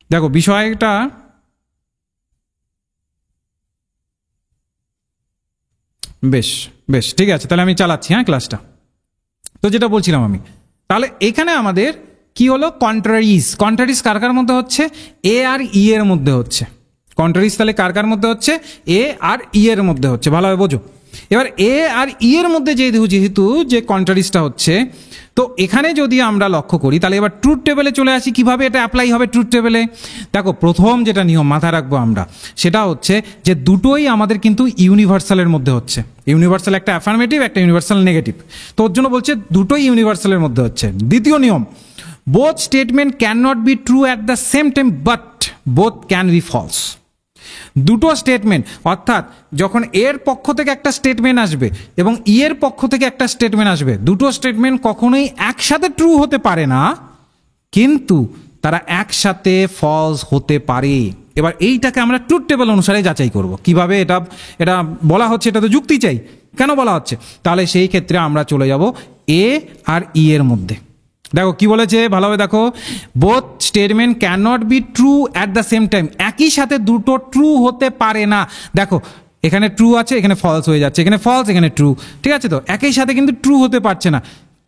দেখো বিষয়টা, বেশ বেশ, ঠিক আছে, তাহলে আমি চালাচ্ছি হ্যাঁ ক্লাসটা। তো যেটা বলছিলাম আমি, তাহলে এখানে আমাদের কি হলো, কন্ট্রারিজ। কন্ট্রারিজ কার কার মধ্যে হচ্ছে? এ আর ই এর মধ্যে হচ্ছে। কন্ট্রারিজ তাহলে কার কার মধ্যে হচ্ছে? এ আর ই এর মধ্যে হচ্ছে, ভালোভাবে বোঝো। এবার এ আর ই এর মধ্যে যেহেতু যে কন্ট্রারিজটা হচ্ছে, তো এখানে যদি আমরা লক্ষ্য করি, তাহলে এবার ট্রুথ টেবিলে চলে আসি। কিভাবে এটা অ্যাপ্লাই হবে ট্রুথ টেবিলে? দেখো, প্রথম যেটা নিয়ম মাথায় রাখবো আমরা, সেটা হচ্ছে যে দুটোই আমাদের কিন্তু ইউনিভার্সালের মধ্যে হচ্ছে। ইউনিভার্সাল একটা অ্যাফার্মেটিভ, একটা ইউনিভার্সাল নেগেটিভ। তো ওর জন্য বলছে দুটোই ইউনিভার্সালের মধ্যে হচ্ছে। দ্বিতীয় নিয়ম, both statement can not be true at the same time but both can be false. দুটো স্টেটমেন্ট, অর্থাৎ যখন এর পক্ষ থেকে একটা স্টেটমেন্ট আসবে এবং ই এর পক্ষ থেকে একটা স্টেটমেন্ট আসবে, দুটো স্টেটমেন্ট কখনোই একসাথে ট্রু হতে পারে না, কিন্তু তারা একসাথে ফলস হতে পারে। এবার এইটাকে আমরা ট্রুথ টেবিল অনুসারে যাচাই করব। কিভাবে এটা এটা বলা হচ্ছে? এটা তো যুক্তি চাই, কেন বলা হচ্ছে? তাহলে সেই ক্ষেত্রে আমরা চলে যাব এ আর ই এর মধ্যে। দেখো কি বলেছে, ভালোভাবে দেখো, both statement can not be true at the same time. একই সাথে দুটো ট্রু হতে পারে না। দেখো, এখানে ট্রু আছে, এখানে ফলস হয়ে যাচ্ছে, এখানে ফলস, এখানে ট্রু, ঠিক আছে? তো একই সাথে কিন্তু ট্রু হতে পারছে না।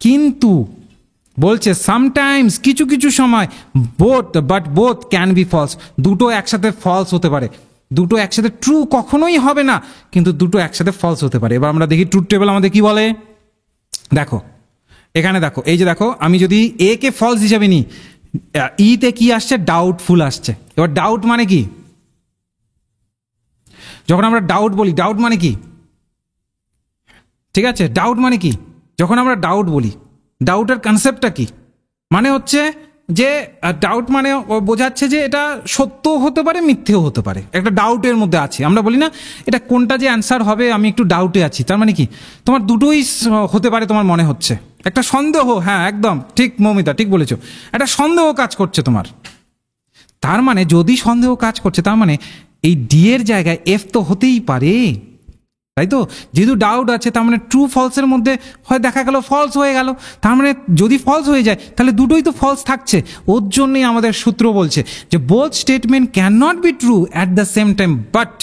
কিন্তু বলছে সামটাইমস, কিছু কিছু সময়, বোথ ক্যান বি ফলস, দুটো একসাথে ফলস হতে পারে। দুটো একসাথে ট্রু কখনোই হবে না, কিন্তু দুটো একসাথে ফলস হতে পারে। এবার আমরা দেখি ট্রুথ টেবিল আমাদের কি বলে। দেখো এখানে দেখো, এই যে দেখো, আমি যদি এ কে ফলস হিসাবে নিই, ইতে কি আসছে? ডাউটফুল আসছে। এবার ডাউট মানে কি? যখন আমরা ডাউট বলি, ডাউট মানে কি? ঠিক আছে, ডাউট মানে কি? যখন আমরা ডাউট বলি, ডাউটের কনসেপ্টটা কি? মানে হচ্ছে যে ডাউট মানে বোঝাচ্ছে যে এটা সত্য হতে পারে, মিথ্যেও হতে পারে, একটা ডাউটের মধ্যে আছি। আমরা বলি না, এটা কোনটা যে অ্যান্সার হবে আমি একটু ডাউটে আছি, তার মানে কি? তোমার দুটোই হতে পারে, তোমার মনে হচ্ছে একটা সন্দেহ। হ্যাঁ একদম ঠিক মৌমিতা, ঠিক বলেছো, একটা সন্দেহ কাজ করছে তোমার। তার মানে যদি সন্দেহ কাজ করছে, তার মানে এই ডি এর জায়গায় এফ তো হতেই পারে, তাই তো? যেহেতু ডাউট আছে, তার মানে ট্রু ফলসের মধ্যে হয় দেখা গেল ফলস হয়ে গেল। তার মানে যদি ফলস হয়ে যায়, তাহলে দুটোই তো ফলস থাকছে। ওর জন্যই আমাদের সূত্র বলছে যে both statement can not be true at the same time but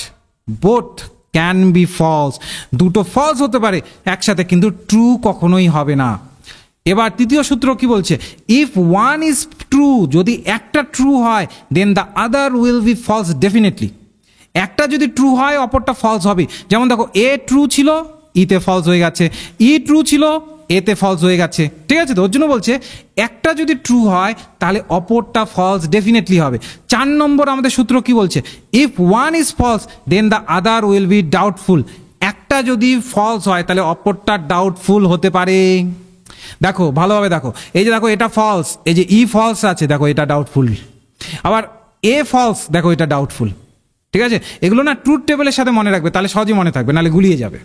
both can be false. দুটো ফলস হতে পারে একসাথে, কিন্তু ট্রু কখনোই হবে না। এবার তৃতীয় সূত্র কি বলছে? ইফ ওয়ান ইজ ট্রু, যদি একটা ট্রু হয়, then the other will be false definitely. একটা যদি ট্রু হয়, অপরটা ফলস হবে। যেমন দেখো, এ ট্রু ছিল, ইতে ফলস হয়ে গেছে, ই ট্রু ছিল, এতে ফলস হয়ে গেছে, ঠিক আছে? তো ওর জন্য বলছে একটা যদি ট্রু হয়, তাহলে অপরটা ফলস ডেফিনেটলি হবে। 4 নম্বর আমাদের সূত্র কি বলছে? If one is false, then the other will be doubtful. একটা যদি ফলস হয়, তাহলে অপরটা ডাউটফুল হতে পারে। দেখো ভালোভাবে দেখো, এই যে দেখো, এটা ফলস, এই যে ই ফলস আছে, দেখো এটা ডাউটফুল। আবার এ ফলস, দেখো এটা ডাউটফুল, ঠিক আছে? এগুলো না ট্রুথ টেবিলের সাথে মনে রাখবে, তাহলে সহজেই মনে থাকবে, নাহলে গুলিয়ে যাবে।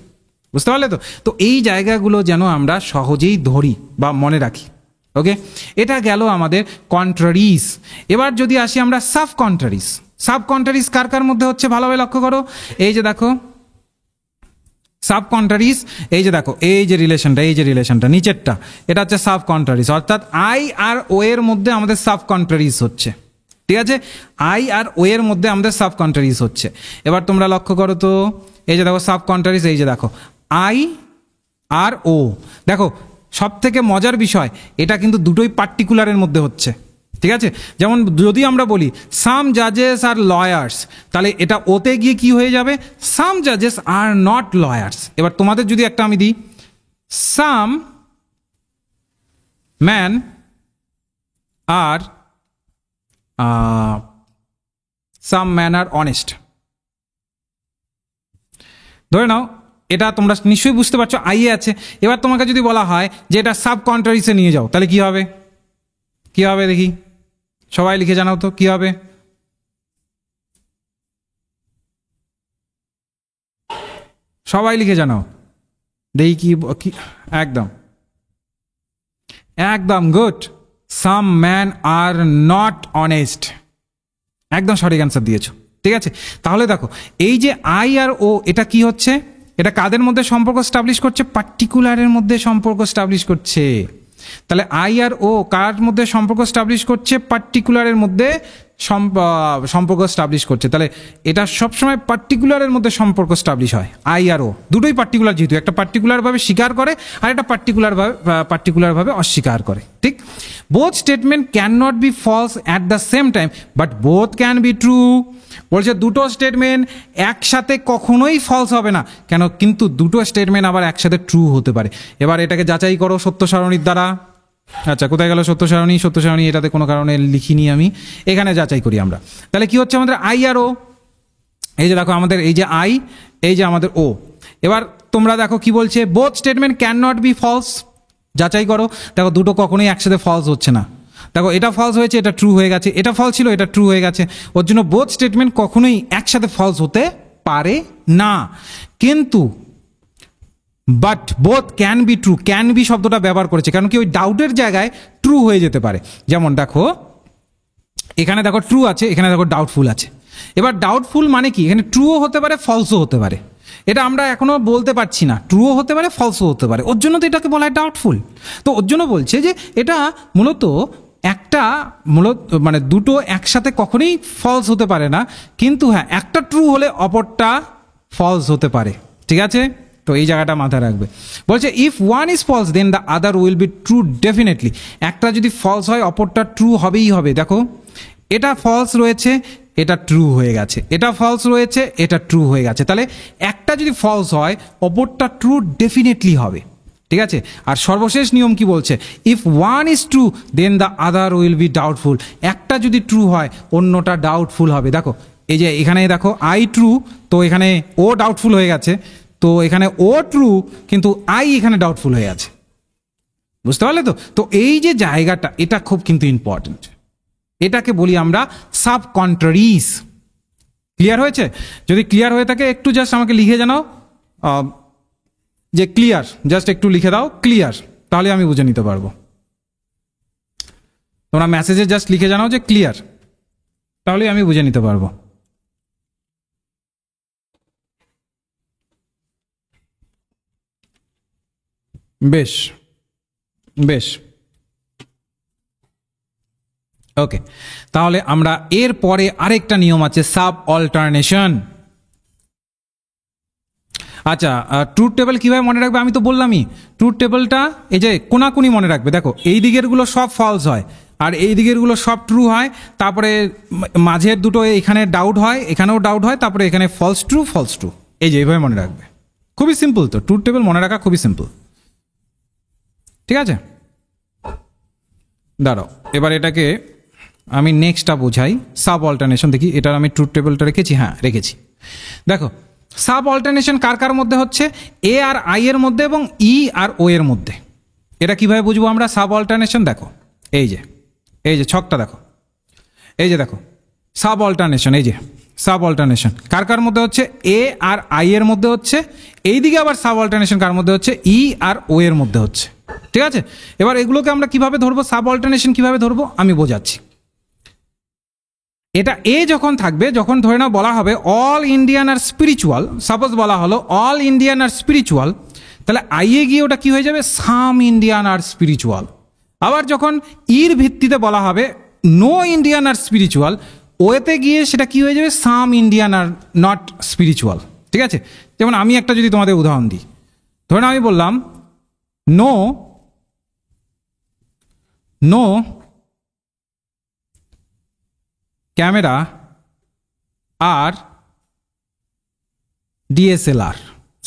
বুঝতে পারলে তো? তো এই জায়গাগুলো যেন আমরা সহজেই ধরি বা মনে রাখি। ওকে, এটা গেল আমাদের কন্ট্রারিজ। এবার যদি আসি আমরা সাব কন্ট্রারিজ। সাব কন্ট্রারিজ কার কার মধ্যে হচ্ছে ভালোভাবে লক্ষ্য করো। এই যে দেখো সাব কন্ট্রারিজ, এই যে দেখো, এই যে রিলেশনটা নিচেরটা, এটা হচ্ছে সাব কন্ট্রারিজ। অর্থাৎ আই আর ও এর মধ্যে আমাদের সাব কন্ট্রারিজ হচ্ছে, ঠিক আছে? আই আর ও এর মধ্যে আমাদের সাব কন্ট্রারিজ হচ্ছে। এবার তোমরা লক্ষ্য করো তো, এই যে দেখো সাব কন্ট্রারিজ, এই যে দেখো আই আর ও। দেখো সব থেকে মজার বিষয়, এটা কিন্তু দুটোই পার্টিকুলারের মধ্যে হচ্ছে, ঠিক আছে? যেমন যদি আমরা বলি সাম জাজেস আর লয়ার্স, তাহলে এটা ওতে গিয়ে কি হয়ে যাবে? সাম জাজেস আর নট লয়ার্স। এবার তোমাদের যদি একটা আমি দিই, some man are some man are honest, ধরে নাও এটা তোমরা নিশ্চয়ই বুঝতে পারছো আইয়ে আছে। এবার তোমাকে যদি বলা হয় যে এটা সাব কন্ট্রারিজে নিয়ে যাও, তাহলে কি হবে? কি হবে দেখি, সবাই লিখে জানাও তো কি হবে। সবাই লিখে জানাও দেখি কি। একদম একদম good, some man are not honest, একদম সঠিক অ্যান্সার দিয়েছো, ঠিক আছে? তাহলে দেখো, এই যে আই আর ও, এটা কি হচ্ছে? এটা কাদের মধ্যে সম্পর্ক স্টাবলিশ করছে? পার্টিকুলারের মধ্যে সম্পর্ক স্টাবলিশ করছে। তাহলে আই আর ও কার মধ্যে সম্পর্ক স্টাবলিশ করছে? পার্টিকুলারের মধ্যে সম্পর্ক স্টাবলিশ করছে, তাহলে এটা সবসময় পার্টিকুলারের মধ্যে সম্পর্ক স্টাবলিশ হয়। আই আর ও দুটোই পার্টিকুলার, যেহেতু একটা পার্টিকুলারভাবে স্বীকার করে আর একটা পার্টিকুলারভাবে অস্বীকার করে, ঠিক? Both statement can not be false at the same time but both can be true. বলছে দুটো স্টেটমেন্ট একসাথে কখনোই ফলস হবে না, কেন? কিন্তু দুটো স্টেটমেন্ট আবার একসাথে ট্রু হতে পারে। এবার এটাকে যাচাই করো সত্য সারণীর দ্বারা। আচ্ছা, কোথায় গেল সত্য সারণী? সত্য সারণী এটাতে কোনো কারণে লিখিনি আমি, এখানে যাচাই করি আমরা। তাহলে কি হচ্ছে আমাদের আই আর ও, এই যে দেখো আমাদের এই যে আই, এই যে আমাদের ও। এবার তোমরা দেখো কি বলছে, both statement can not be false. যাচাই করো, দেখো দুটো কখনোই একসাথে ফলস হচ্ছে না। দেখো এটা ফলস হয়েছে, এটা ট্রু হয়ে গেছে, এটা ফলস ছিল, এটা ট্রু হয়ে গেছে। ওর জন্য বোথ স্টেটমেন্ট কখনোই একসাথে ফলস হতে পারে না। কিন্তু but both can be true, can be শব্দটা ব্যবহার করেছে কারণ কি ওই ডাউটের জায়গায় ট্রু হয়ে যেতে পারে। যেমন দেখো এখানে দেখো ট্রু আছে, এখানে দেখো ডাউটফুল আছে। এবার ডাউটফুল মানে কি, এখানে ট্রুও হতে পারে ফলসও হতে পারে, এটা আমরা এখনো বলতে পারছি না, ট্রুও হতে পারে ফলসও হতে পারে, ওর জন্য তো এটাকে বলা হয় ডাউটফুল। তো ওর জন্য বলছে যে এটা মূলত মানে দুটো একসাথে কখনোই ফলস হতে পারে না, কিন্তু হ্যাঁ একটা ট্রু হলে অপরটা ফলস হতে পারে, ঠিক আছে? তো এই জায়গাটা মাথায় রাখবে। বলছে if one is false then the other will be true definitely. একটা যদি ফলস হয় অপরটা ট্রু হবেই হবে। দেখো এটা ফলস রয়েছে, এটা ট্রু হয়ে গেছে, এটা ফলস রয়েছে, এটা ট্রু হয়ে গেছে, তাহলে একটা যদি ফলস হয় অপরটা ট্রু ডেফিনেটলি হবে, ঠিক আছে? আর সর্বশেষ নিয়ম কি বলছে, if one is true then the other will be doubtful. একটা যদি ট্রু হয় অন্যটা ডাউটফুল হবে। দেখো এই যে এখানে দেখো আই ট্রু, তো এখানে ও ডাউটফুল হয়ে গেছে, তো এখানে ও ট্রু কিন্তু আই এখানে ডাউটফুল হয়ে আছে, বুঝতে পারলে তো? তো এই যে জায়গাটা এটা খুব কিন্তু ইম্পর্টেন্ট, এটাকে বলি আমরা সাব কন্ট্রারিজ। ক্লিয়ার হয়েছে? যদি ক্লিয়ার হয়ে থাকে একটু জাস্ট আমাকে লিখে জানাও যে ক্লিয়ার, জাস্ট একটু লিখে দাও ক্লিয়ার, তাহলে আমি বুঝে নিতে পারবো। তোমরা মেসেজে জাস্ট লিখে জানাও যে ক্লিয়ার, তাহলে আমি বুঝে নিতে পারবো। বেশ বেশ, ওকে। তাহলে আমরা এর পরে আরেকটা নিয়ম আছে, সাব অল্টারনেশন। আচ্ছা, ট্রুথ টেবিল কিভাবে মনে রাখবে? আমি তো বললামই, ট্রুথ টেবিলটা এই যে কোনাকুনি মনে রাখবে। দেখো এই দিকের গুলো সব ফলস হয় আর এই দিকের গুলো সব ট্রু হয়, তারপরে মাঝের দুটো এখানে ডাউট হয়, এখানেও ডাউট হয়, তারপরে এখানে ফলস ট্রু ফলস ট্রু, এই যে এইভাবে মনে রাখবে। খুবই সিম্পল, তো ট্রুথ টেবিল মনে রাখা খুবই সিম্পল, ঠিক আছে? দাঁড়াও এবার এটাকে আমি নেক্সটটা বোঝাই, সাব অল্টারনেশন। দেখি এটার আমি ট্রুথ টেবিলটা রেখেছি, হ্যাঁ রেখেছি। দেখো সাব অল্টারনেশন কার কার মধ্যে হচ্ছে, এ আর আই এর মধ্যে এবং ই আর ও এর মধ্যে। এটা কিভাবে বুঝবো আমরা সাব অল্টারনেশন? দেখো এই যে ছকটা দেখো, এই যে দেখো সাব অল্টারনেশন, এই যে সাব অল্টারনেশন কার কার মধ্যে হচ্ছে, এ আর আই এর মধ্যে হচ্ছে। এইদিকে আবার সাব অল্টারনেশন কার মধ্যে হচ্ছে, ই আর ও এর মধ্যে হচ্ছে, ঠিক আছে? এবার এগুলোকে আমরা কিভাবে ধরবো, সাব অল্টারনেশন কিভাবে ধরবো আমি বোঝাচ্ছি। এটা এ যখন থাকবে, যখন ধরে নাও বলা হবে অল ইন্ডিয়ান আর স্পিরিচুয়াল, সাপোজ বলা হলো অল ইন্ডিয়ান আর স্পিরিচুয়াল, তাহলে আইয়ে গিয়ে ওটা কি হয়ে যাবে, সাম ইন্ডিয়ান আর স্পিরিচুয়াল। আবার যখন ইর ভিত্তিতে বলা হবে নো ইন্ডিয়ান আর স্পিরিচুয়াল, ওয়েতে গিয়ে সেটা কি হয়ে যাবে, সাম ইন্ডিয়ান আর নট স্পিরিচুয়াল, ঠিক আছে? যেমন আমি একটা যদি তোমাদের উদাহরণ দিই, ধরে নাও আমি বললাম নো ক্যামেরা আর ডিএসএলআর,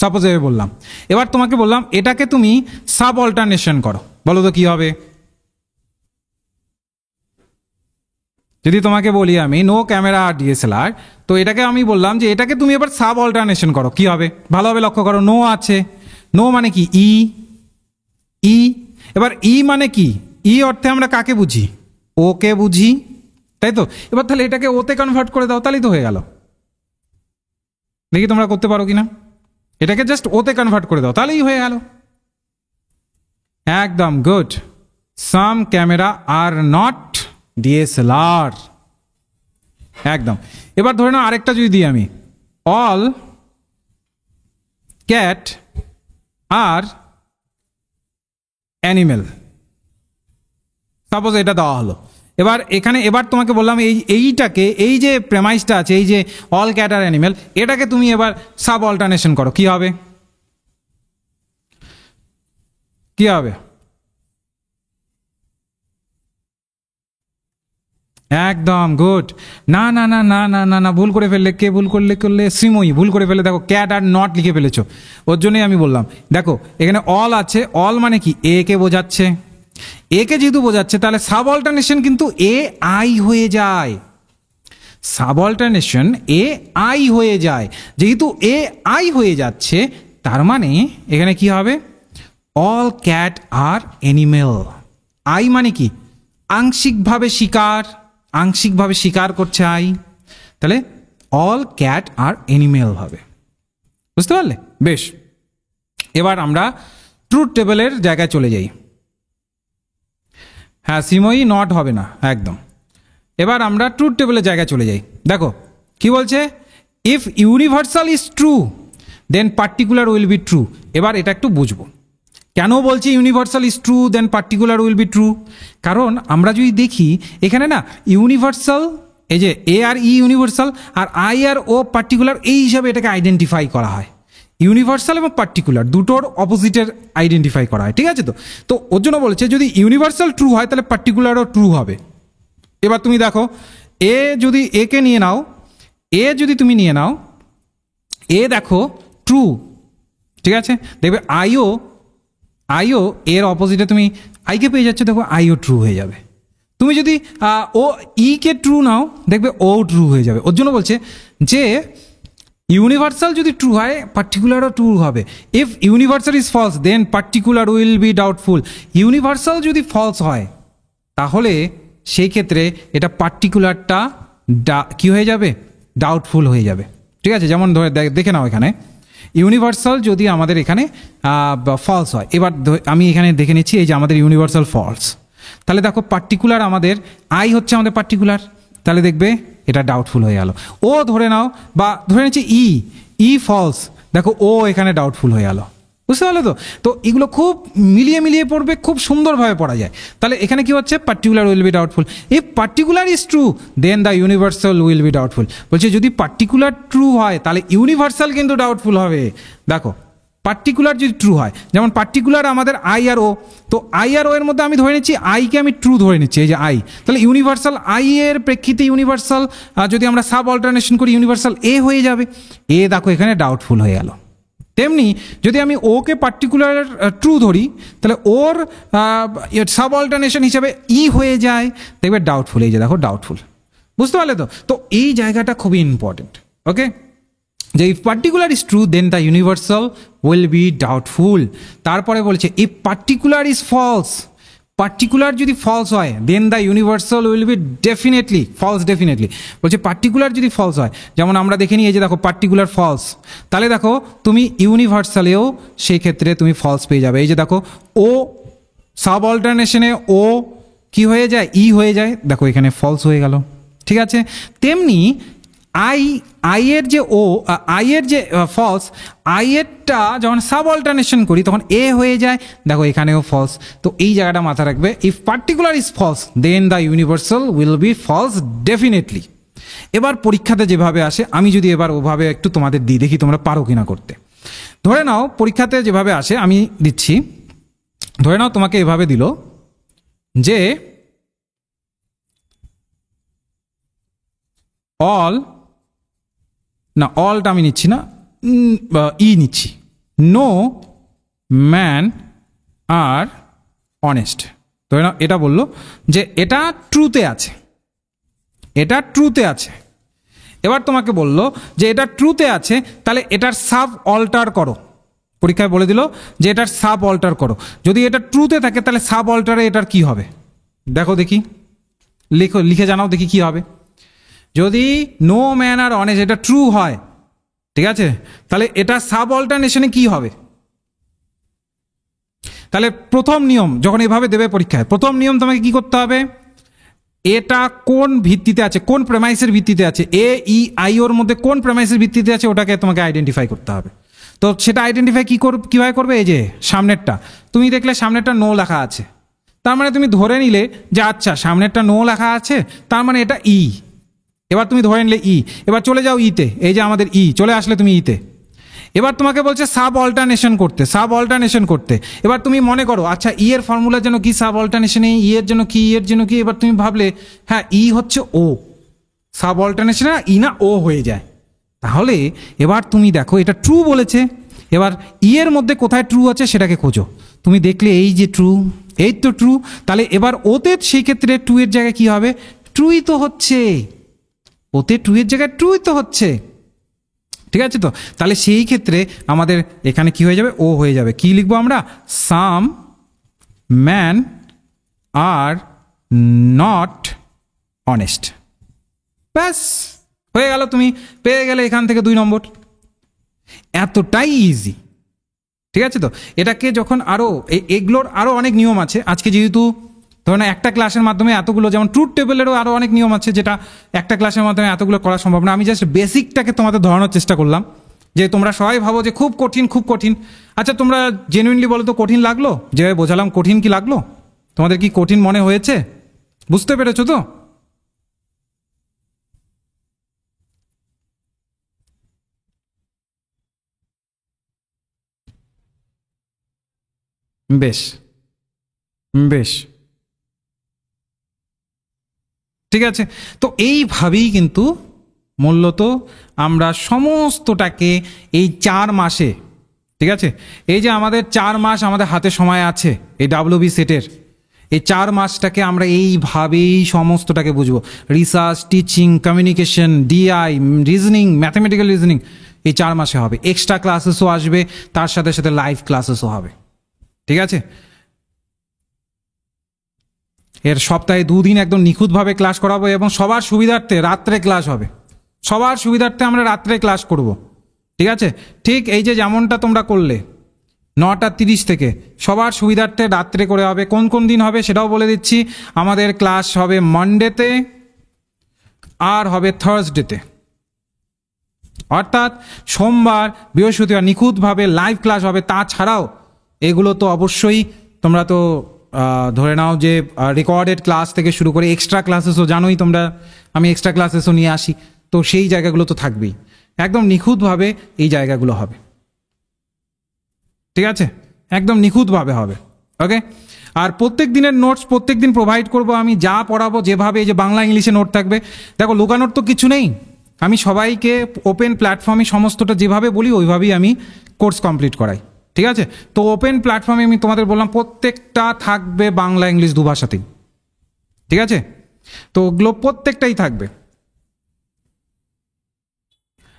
সাপোজ এভাবে বললাম। এবার তোমাকে বললাম এটাকে তুমি সাব অল্টারনেশন করো, বলো তো কি হবে? যদি তোমাকে বলি আমি নো ক্যামেরা আর ডিএসএলআর, তো এটাকে আমি বললাম যে এটাকে তুমি এবার সাব অল্টারনেশন করো, কি হবে? ভালোভাবে লক্ষ্য করো, নো আছে, নো মানে কি, ই। এবার ই মানে কি, ই অর্থে আমরা কাকে বুঝি, ওকে বুঝি, তাই তো? এবার তাহলে এটাকে ওতে কনভার্ট করে দাও, তাহলেই তো হয়ে গেল। দেখি তোমরা করতে পারো কিনা, এটাকে জাস্ট ওতে কনভার্ট করে দাও, তাহলেই হয়ে গেল। একদম good, some camera are not DSLR, একদম। এবার ধরে নাও আরেকটা যদি দিই আমি, all cat are animal, suppose এটা দেওয়া হলো। এবার এখানে এবার তোমাকে বললাম এইটাকে এই যে প্রেমাইসটা আছে, এই যে অল ক্যাট আর অ্যানিমেল, এটাকে তুমি এবার সাব অল্টারনেশন করো, কি হবে? কি হবে? একদম গুড। না না না না না না না, ভুল করে ফেললে। কে ভুল করলে? শ্রীময়ী ভুল করে ফেলে, দেখো ক্যাট আর নট লিখে ফেলেছো, ওর জন্যই আমি বললাম। দেখো এখানে অল আছে, অল মানে কি এ কে বোঝাচ্ছে, এ কে যেহেতু বোঝাচ্ছে তাহলে সাব অল্টারনেশন কিন্তু এ আই হয়ে যায়। সাব অল্টারনেশন এ আই হয়ে যায়, যেহেতু এ আই হয়ে যাচ্ছে তার মানে এখানে কি হবে? All cat are animal. I মানে কি আংশিকভাবে স্বীকার, আংশিকভাবে স্বীকার করছে আই, তাহলে অল ক্যাট আর অ্যানিমেল হবে। বুঝতে পারলে? বেশ, এবার আমরা ট্রুথ টেবিলের জায়গায় চলে যাই। হ্যাঁ সিময়ী, নট হবে না একদম। এবার আমরা ট্রুথ টেবিলের জায়গায় চলে যাই। দেখো কি বলছে, if universal is true then particular will be true. এবার এটা একটু বুঝবো কেন বলছি universal is true then particular will be true. কারণ আমরা যদি দেখি এখানে না ইউনিভার্সাল, এই যে এ আর ই ইউনিভার্সাল, আর আই আর ও পার্টিকুলার, এই হিসাবে এটাকে আইডেন্টিফাই করা হয়। ইউনিভার্সাল এবং পার্টিকুলার দুটোর অপোজিটের আইডেন্টিফাই করা হয়, ঠিক আছে? তো ওর জন্য বলেছে যদি ইউনিভার্সাল ট্রু হয় তাহলে পার্টিকুলারও ট্রু হবে। এবার তুমি দেখো এ যদি একে নিয়ে নাও, এ যদি তুমি নিয়ে নাও, এ দেখো ট্রু, ঠিক আছে? দেখবে আইও এর অপোজিটে তুমি আইকে পেয়ে যাচ্ছ, দেখো আইও ট্রু হয়ে যাবে। তুমি যদি ও ই কে ট্রু নাও দেখবে ও ট্রু হয়ে যাবে। ওর জন্য বলছে যে ইউনিভার্সাল যদি ট্রু হয় পার্টিকুলারও ট্রু হবে। If universal is false then particular will be doubtful. Universal যদি ফলস হয় তাহলে সেই ক্ষেত্রে এটা পার্টিকুলারটা কি হয়ে যাবে? ডাউটফুল হয়ে যাবে, ঠিক আছে? যেমন ধরে দেখে নাও এখানে ইউনিভার্সাল যদি আমাদের এখানে ফলস হয়, এবার আমি এখানে দেখে নিচ্ছি এই যে আমাদের ইউনিভার্সাল ফলস, তাহলে দেখো পার্টিকুলার আমাদের আই হচ্ছে আমাদের পার্টিকুলার, তাহলে দেখবে এটা ডাউটফুল হয়ে গেল। ও ধরে নাও, বা ধরে নিচ্ছি ই ফলস, দেখো ও এখানে ডাউটফুল হয়ে গেল। বুঝতে পারলো তো? তো এগুলো খুব মিলিয়ে পড়বে, খুব সুন্দরভাবে পড়া যায়। তাহলে এখানে কি হচ্ছে? Particular will be doubtful. If particular is true then the universal will be doubtful. বলছে যদি পার্টিকুলার ট্রু হয় তাহলে ইউনিভার্সাল কিন্তু ডাউটফুল হবে। দেখো পার্টিকুলার যদি ট্রু হয়, যেমন পার্টিকুলার আমাদের আই আর ও, তো আই আর ও এর মধ্যে আমি ধরে নিচ্ছি আইকে আমি ট্রু ধরে নিচ্ছি, এই যে আই, তাহলে ইউনিভার্সাল আই এর প্রেক্ষিতে ইউনিভার্সাল যদি আমরা সাব অল্টারনেশন করি ইউনিভার্সাল এ হয়ে যাবে। এ দেখো এখানে ডাউটফুল হয়ে গেল। তেমনি যদি আমি ওকে পার্টিকুলার ট্রু ধরি তাহলে ওর সাব অল্টারনেশন হিসাবে ই হয়ে যায়, দেখবে ডাউটফুল, এই যে দেখো ডাউটফুল। বুঝতে পারলে তো? তো এই জায়গাটা খুবই ইম্পর্টেন্ট। ওকে, যে if particular is true then the universal will be doubtful. তারপরে বলছে if particular is false, particular যদি ফলস হয় then the universal will be definitely false. Definitely বলছে পার্টিকুলার যদি ফলস হয়, যেমন আমরা দেখে নিই এই যে দেখো পার্টিকুলার ফলস, তাহলে দেখো তুমি ইউনিভার্সালেও সেই ক্ষেত্রে তুমি ফলস পেয়ে যাবে। এই যে দেখো ও সাব অল্টারনেশনে ও কি হয়ে যায়? ই হয়ে যায়, দেখো এখানে ফলস হয়ে গেল, ঠিক আছে? তেমনি আই এর যে আই এর যে ফলস, আই এরটা যখন সাব অল্টারনেশন করি তখন এ হয়ে যায়, দেখো এখানেও ফলস। তো এই জায়গাটা মাথা রাখবে, if particular is false then the universal will be false definitely. এবার পরীক্ষাতে যেভাবে আসে আমি যদি এবার ওভাবে একটু তোমাদের দিই, দেখি তোমরা পারো কিনা করতে। ধরে নাও পরীক্ষাতে যেভাবে আসে আমি দিচ্ছি, ধরে নাও তোমাকে এভাবে দিল যে অল, না অলটা আমি নিচ্ছি না, ই নিচ্ছি, নো ম্যান আর অনেস্ট। তো এটা বললো যে এটা ট্রুতে আছে, এটা ট্রুতে আছে। এবার তোমাকে বললো যে এটা ট্রুতে আছে, তাহলে এটার সাব অল্টার করো। পরীক্ষায় বলে দিল যে এটার সাব অল্টার করো। যদি এটা ট্রুতে থাকে তাহলে সাব অল্টারে এটার কি হবে? দেখো দেখি, লিখে জানাও দেখি কি হবে। যদি নো ম্যান আর অনেস্ট এটা ট্রু হয়, ঠিক আছে, তাহলে এটা সাব অল্টারনেশনে কি হবে? তাহলে প্রথম নিয়ম যখন এভাবে দেবে পরীক্ষায়, প্রথম নিয়ম তোমাকে কি করতে হবে? এটা কোন ভিত্তিতে আছে, কোন প্রেমাইসের ভিত্তিতে আছে, এ ই আই ওর মধ্যে কোন প্রেমাইসের ভিত্তিতে আছে ওটাকে তোমাকে আইডেন্টিফাই করতে হবে। তো সেটা আইডেন্টিফাই কিভাবে করবে? এই যে সামনেরটা তুমি দেখলে সামনেরটা নো লেখা আছে, তার মানে তুমি ধরে নিলে যে আচ্ছা সামনে একটা নো লেখা আছে, তার মানে এটা ই। এবার তুমি ধরে নিলে ই, এবার চলে যাও ইতে, এই যে আমাদের ই চলে আসলে তুমি ইতে। এবার তোমাকে বলছে সাব অল্টারনেশন করতে, সাব অল্টারনেশন করতে। এবার তুমি মনে করো আচ্ছা ই এর ফর্মুলার জন্য কি, সাব অল্টারনেশনে ই এর জন্য কি, ই এর জন্য কি। এবার তুমি ভাবলে হ্যাঁ ই হচ্ছে ও, সাব অল্টারনেশনে ই না ও হয়ে যায়। তাহলে এবার তুমি দেখো এটা ট্রু বলেছে, এবার ই এর মধ্যে কোথায় ট্রু আছে সেটাকে খোঁজো। তুমি দেখলে এই যে ট্রু, এই তো ট্রু, তাহলে এবার ওতে সেই ক্ষেত্রে ট্রু এর জায়গায় কি হবে, ট্রুই তো হচ্ছে, ওতে ট্রু এর জায়গায় ট্রুই তো হচ্ছে। ঠিক আছে, তো তাহলে সেই ক্ষেত্রে আমাদের এখানে কি হয়ে যাবে, ও হয়ে যাবে। কি লিখবো আমরা, সাম ম্যান আর নট অনেস্ট। ব্যাস হয়ে গেল, তুমি পেয়ে গেলে এখান থেকে 2 নম্বর। এতটাই ইজি। ঠিক আছে, তো এটাকে যখন আরো এগুলোর আরো অনেক নিয়ম আছে। আজকে যেহেতু ধরুন একটা ক্লাসের মাধ্যমে এতগুলো, যেমন ট্রুথ টেবিলেরও আরো অনেক নিয়ম আছে যেটা একটা ক্লাসের মাধ্যমে এতগুলো করা সম্ভব না। আমি জাস্ট বেসিকটাকে তোমাদের ধরানোর চেষ্টা করলাম, যে তোমরা সবাই ভাবো যে খুব কঠিন খুব কঠিন। আচ্ছা তোমরা জেনুইনলি বলো তো কঠিন লাগলো? যেভাবে বোঝালাম কঠিন কি লাগলো তোমাদের? কি কঠিন মনে হয়েছে? বুঝতে পেরেছো তো? বেশ বেশ, ঠিক আছে। তো এইভাবেই কিন্তু মূলত আমরা সমস্তটাকে এই 4 মাসে, ঠিক আছে, এই যে আমাদের 4 মাস আমাদের হাতে সময় আছে এই ডাব্লিউবি সেটের, এই 4 মাসটাকে আমরা এইভাবেই সমস্তটাকে বুঝবো। Research, teaching, communication, DI, reasoning, mathematical reasoning এই 4 মাসে হবে। এক্সট্রা ক্লাসেসও আসবে, তার সাথে সাথে লাইভ ক্লাসেসও হবে। ঠিক আছে, এর সপ্তাহে 2 দিন একদম নিখুঁতভাবে ক্লাস করাবো এবং সবার সুবিধার্থে রাত্রে ক্লাস হবে। সবার সুবিধার্থে আমরা রাত্রে ক্লাস করব। ঠিক আছে, ঠিক এই যে যেমনটা তোমরা করলে 9:30 থেকে, সবার সুবিধার্থে রাত্রে করে হবে। কোন কোন দিন হবে সেটাও বলে দিচ্ছি। আমাদের ক্লাস হবে মানডেতে আর হবে থার্সডেতে, অর্থাৎ সোমবার বৃহস্পতিবার নিখুঁতভাবে লাইভ ক্লাস হবে। তাছাড়াও এগুলো তো অবশ্যই তোমরা তো ধরে নাও যে রেকর্ডেড ক্লাস থেকে শুরু করে এক্সট্রা ক্লাসেসও জানোই তোমরা, আমি এক্সট্রা ক্লাসেসও নিয়ে আসি, তো সেই জায়গাগুলো তো থাকবেই। একদম নিখুঁতভাবে এই জায়গাগুলো হবে। ঠিক আছে, একদম নিখুঁতভাবে হবে। ওকে, আর প্রত্যেক দিনের নোটস প্রত্যেক দিন প্রোভাইড করব আমি, যা পড়াবো যেভাবে, এই যে বাংলা ইংলিশে নোট থাকবে। দেখো লুকানোর তো কিছু নেই, আমি সবাইকে ওপেন প্ল্যাটফর্মে সমস্তটা যেভাবে বলি ওইভাবেই আমি কোর্স কমপ্লিট করাই। ঠিক আছে, তো ওপেন প্ল্যাটফর্মে আমি তোমাদের বললাম প্রত্যেকটা থাকবে বাংলা ইংলিশ দুভাষাতেই। ঠিক আছে, তো ওগুলো প্রত্যেকটাই থাকবে।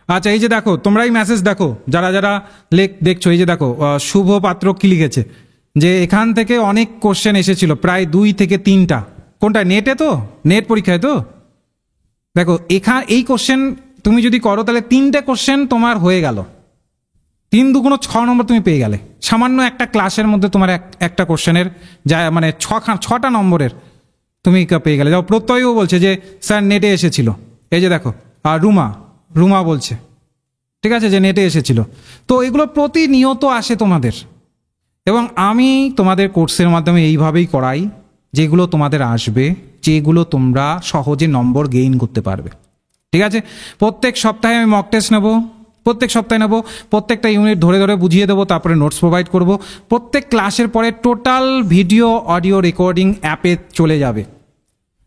আচ্ছা এই যে দেখো, তোমরা এই মেসেজ দেখো যারা যারা দেখছো, এই যে দেখো শুভ পাত্র কি লিখেছে, যে এখান থেকে অনেক কোশ্চেন এসেছিল, প্রায় 2 থেকে 3টা। কোনটা, নেটে তো, নেট পরীক্ষায় তো। দেখো এই কোশ্চেন তুমি যদি করো তাহলে 3টে কোশ্চেন তোমার হয়ে গেল, 3 দুগুণ 6 নম্বর তুমি পেয়ে গেলে। সামান্য একটা ক্লাসের মধ্যে তোমার একটা কোশ্চেনের যা মানে 6টা নম্বরের তুমি পেয়ে গেলে। যাও প্রত্যয়ও বলছে যে স্যার নেটে এসেছিল, এই যে দেখো, আর রুমা বলছে, ঠিক আছে, যে নেটে এসেছিল। তো এগুলো প্রতিনিয়ত আসে তোমাদের, এবং আমি তোমাদের কোর্সের মাধ্যমে এইভাবেই করাই, যেগুলো তোমাদের আসবে, যেগুলো তোমরা সহজে নম্বর গেইন করতে পারবে। ঠিক আছে, প্রত্যেক সপ্তাহে আমি মক টেস্ট নেবো, প্রত্যেক সপ্তাহে নেবো, প্রত্যেকটা ইউনিট ধরে ধরে বুঝিয়ে দেবো, তারপরে নোটস প্রোভাইড করব। প্রত্যেক ক্লাসের পরে টোটাল ভিডিও অডিও রেকর্ডিং অ্যাপে চলে যাবে।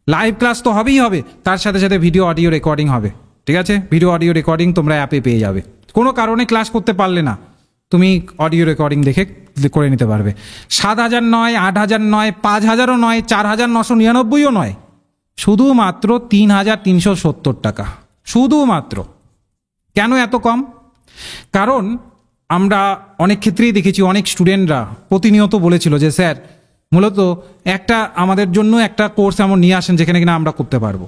লাইভ ক্লাস তো হবেই হবে, তার সাথে সাথে ভিডিও অডিও রেকর্ডিং হবে। ঠিক আছে, ভিডিও অডিও রেকর্ডিং তোমরা অ্যাপে পেয়ে যাবে। কোনো কারণে ক্লাস করতে পারলে না, তুমি অডিও রেকর্ডিং দেখে করে নিতে পারবে। 7,000 নয়, 8,000 নয়, 5,000ও নয়, 4,999ও নয়, শুধুমাত্র 3,370 টাকা, শুধুমাত্র। কেন এত কম? কারণ আমরা অনেক ক্ষেত্রেই দেখেছি অনেক স্টুডেন্টরা প্রতিনিয়ত বলেছিল যে স্যার মূলত একটা আমাদের জন্য একটা কোর্স এমন নিয়ে আসেন যেখানে কিনা আমরা করতে পারবো।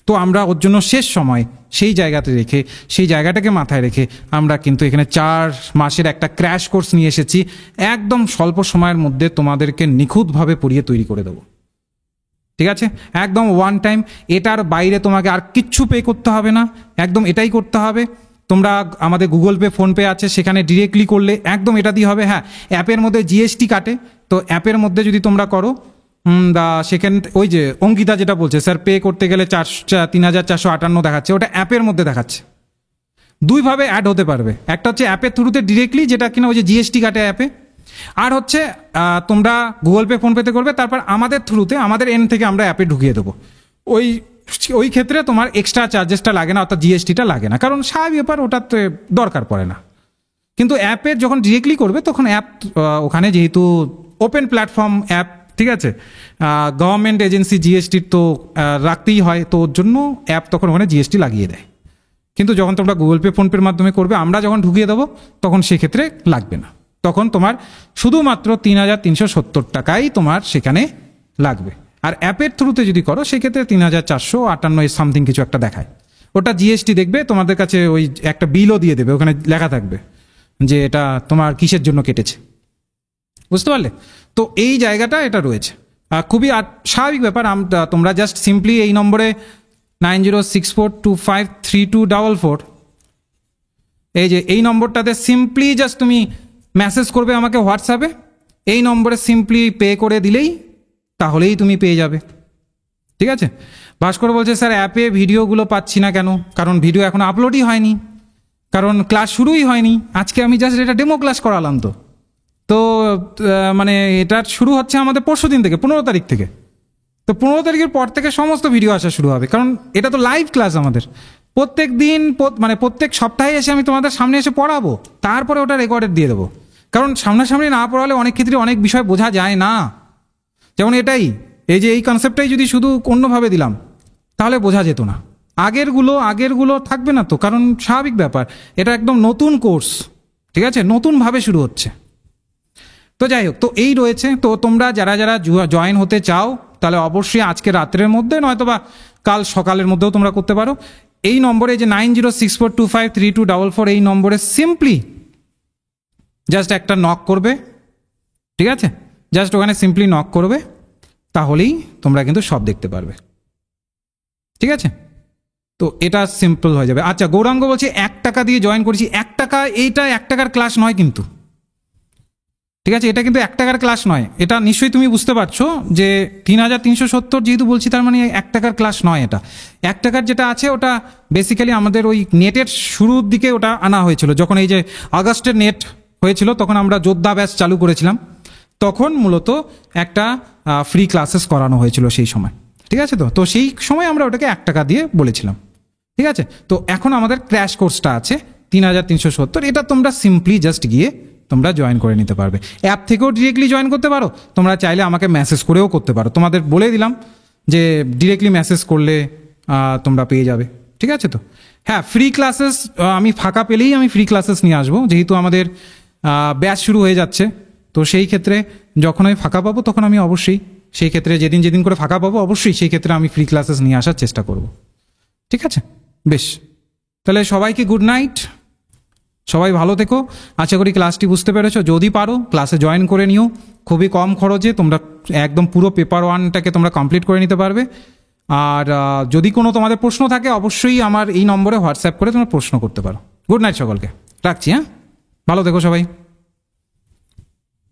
তো আমরা ওর জন্য শেষ সময় সেই জায়গাতে রেখে, সেই জায়গাটাকে মাথায় রেখে আমরা কিন্তু এখানে 4 মাসের একটা ক্র্যাশ কোর্স নিয়ে এসেছি। একদম স্বল্প সময়ের মধ্যে তোমাদেরকে নিখুঁতভাবে পড়িয়ে তৈরি করে দেবো। ঠিক আছে, একদম ওয়ান টাইম, এটার বাইরে তোমাকে আর কিচ্ছু পে করতে হবে না, একদম এটাই করতে হবে। তোমরা আমাদের গুগল পে, ফোনপে আছে, সেখানে ডিরেক্টলি করলে একদম এটা দিয়ে হবে। হ্যাঁ, অ্যাপের মধ্যে জিএসটি কাটে, তো অ্যাপের মধ্যে যদি তোমরা করো দা সেকেন্ড ওই যে অঙ্কিতা যেটা বলছে স্যার পে করতে গেলে 3,458 দেখাচ্ছে, ওটা অ্যাপের মধ্যে দেখাচ্ছে। দুইভাবে অ্যাড হতে পারবে, একটা হচ্ছে অ্যাপের থ্রুতে ডিরেক্টলি, যেটা কিনা ওই যে জিএসটি কাটে অ্যাপে, আর হচ্ছে তোমরা গুগল পে ফোনপেতে করবে, তারপর আমাদের থ্রুতে আমাদের এন্ড থেকে আমরা অ্যাপে ঢুকিয়ে দেবো। ওই ক্ষেত্রে তোমার এক্সট্রা চার্জেসটা লাগে না, অর্থাৎ জিএসটিটা লাগে না, কারণ স্বাভাবিক ব্যাপার, ওটাতে দরকার পড়ে না। কিন্তু অ্যাপের যখন ডিরেক্টলি করবে তখন অ্যাপ ওখানে যেহেতু ওপেন প্ল্যাটফর্ম অ্যাপ, ঠিক আছে, গভর্নমেন্ট এজেন্সি জিএসটির তো রাখতেই হয়, তো ওর জন্য অ্যাপ তখন ওখানে জিএসটি লাগিয়ে দেয়। কিন্তু যখন তোমরা গুগল পে ফোনপের মাধ্যমে করবে, আমরা যখন ঢুকিয়ে দেবো তখন সেক্ষেত্রে লাগবে না, তখন তোমার শুধুমাত্র 3,370 টাকাই তোমার সেখানে লাগবে। আর অ্যাপের থ্রুতে যদি করো সেক্ষেত্রে 3,458 সামথিং কিছু একটা দেখায়, ওটা জিএসটি দেখবে, তোমাদের কাছে ওই একটা বিলও দিয়ে দেবে, ওখানে লেখা থাকবে যে এটা তোমার কিসের জন্য কেটেছে, বুঝতে পারলে? তো এই জায়গাটা এটা রয়েছে, খুবই স্বাভাবিক ব্যাপার। তোমরা জাস্ট সিম্পলি এই নম্বরে 9064253244 এই নম্বরটাতে সিম্পলি জাস্ট তুমি মেসেজ করবে আমাকে হোয়াটসঅ্যাপে, এই নম্বরে সিম্পলি পে করে দিলেই তাহলেই তুমি পেয়ে যাবে, ঠিক আছে? ভাস্কর বলছে স্যার অ্যাপে ভিডিওগুলো পাচ্ছি না কেন? কারণ ভিডিও এখনো আপলোডই হয়নি, কারণ ক্লাস শুরুই হয়নি। আজকে আমি জাস্ট এটা ডেমো ক্লাস করালাম, তো মানে এটা শুরু হচ্ছে আমাদের পরশুদিন থেকে, 15 তারিখ থেকে। তো 15 তারিখের পর থেকে সমস্ত ভিডিও আসা শুরু হবে, কারণ এটা তো লাইভ ক্লাস আমাদের। প্রত্যেক দিন মানে প্রত্যেক সপ্তাহে এসে আমি তোমাদের সামনে এসে পড়াবো, তারপরে ওটা রেকর্ডেড দিয়ে দেবো। কারণ সামনাসামনি না পড়ালে অনেক ক্ষেত্রে অনেক বিষয় বোঝা যায় না। যেমন এটাই, এই যে এই কনসেপ্টটাই যদি শুধু অন্যভাবে দিলাম তাহলে বোঝা যেত না। আগেরগুলো থাকবে না তো, কারণ স্বাভাবিক ব্যাপার, এটা একদম নতুন কোর্স, ঠিক আছে, নতুনভাবে শুরু হচ্ছে। তো যাই হোক, তো এই রয়েছে। তো তোমরা যারা যারা জয়েন হতে চাও তাহলে অবশ্যই আজকে রাত্রের মধ্যে নয়তো বা কাল সকালের মধ্যেও তোমরা করতে পারো। এই নম্বরে যে 9064253244 এই নম্বরে সিম্পলি জাস্ট একটা নক করবে, ঠিক আছে, জাস্ট ওখানে সিম্পলি নক করবে, তাহলেই তোমরা কিন্তু সব দেখতে পারবে, ঠিক আছে? তো এটা সিম্পল হয়ে যাবে। আচ্ছা, গৌরাঙ্গ বলছে 1 টাকা দিয়ে জয়েন করেছি। 1 টাকা, এইটা 1 টাকার ক্লাস নয় কিন্তু, ঠিক আছে, এটা কিন্তু 1 টাকার ক্লাস নয়। এটা নিশ্চয়ই তুমি বুঝতে পারছো যে 3,370 যেহেতু বলছি, তার মানে 1 টাকার ক্লাস নয়। এটা 1 টাকার যেটা আছে ওটা বেসিক্যালি আমাদের ওই নেটের শুরুর দিকে ওটা আনা হয়েছিল, যখন এই যে আগস্টের নেট হয়েছিল তখন আমরা যোদ্ধা ব্যাচ চালু করেছিলাম, তখন মূলত একটা ফ্রি ক্লাসেস করানো হয়েছিল সেই সময়, ঠিক আছে? তো সেই সময় আমরা ওটাকে 1 টাকা দিয়ে বলেছিলাম, ঠিক আছে? তো এখন আমাদের ক্র্যাশ কোর্সটা আছে 3,370, এটা তোমরা সিম্পলি জাস্ট গিয়ে তোমরা জয়েন করে নিতে পারবে। অ্যাপ থেকেও ডিরেক্টলি জয়েন করতে পারো, তোমরা চাইলে আমাকে মেসেজ করেও করতে পারো। তোমাদের বলে দিলাম যে ডিরেক্টলি মেসেজ করলে তোমরা পেয়ে যাবে, ঠিক আছে? তো হ্যাঁ, ফ্রি ক্লাসেস আমি ফাঁকা পেলেই আমি ফ্রি ক্লাসেস নিয়ে আসবো, যেহেতু আমাদের ব্যাচ শুরু হয়ে যাচ্ছে। তো সেই ক্ষেত্রে যখন আমি ফাঁকা পাবো তখন আমি অবশ্যই সেই ক্ষেত্রে যেদিন করে ফাঁকা পাবো অবশ্যই সেই ক্ষেত্রে আমি ফ্রি ক্লাসেস নিয়ে আসার চেষ্টা করব, ঠিক আছে? বেশ, তাহলে সবাইকে গুড নাইট, সবাই ভালো থেকো। আশা করি ক্লাসটি বুঝতে পেরেছো। যদি পারো ক্লাসে জয়েন করে নিও, খুবই কম খরচে তোমরা একদম পুরো পেপার 1টাকে তোমরা কমপ্লিট করে নিতে পারবে। আর যদি কোনো তোমাদের প্রশ্ন থাকে অবশ্যই আমার এই নম্বরে হোয়াটসঅ্যাপ করে তোমরা প্রশ্ন করতে পারো। গুড নাইট সকলকে, রাখছি। হ্যাঁ, ভালো থেকো সবাই।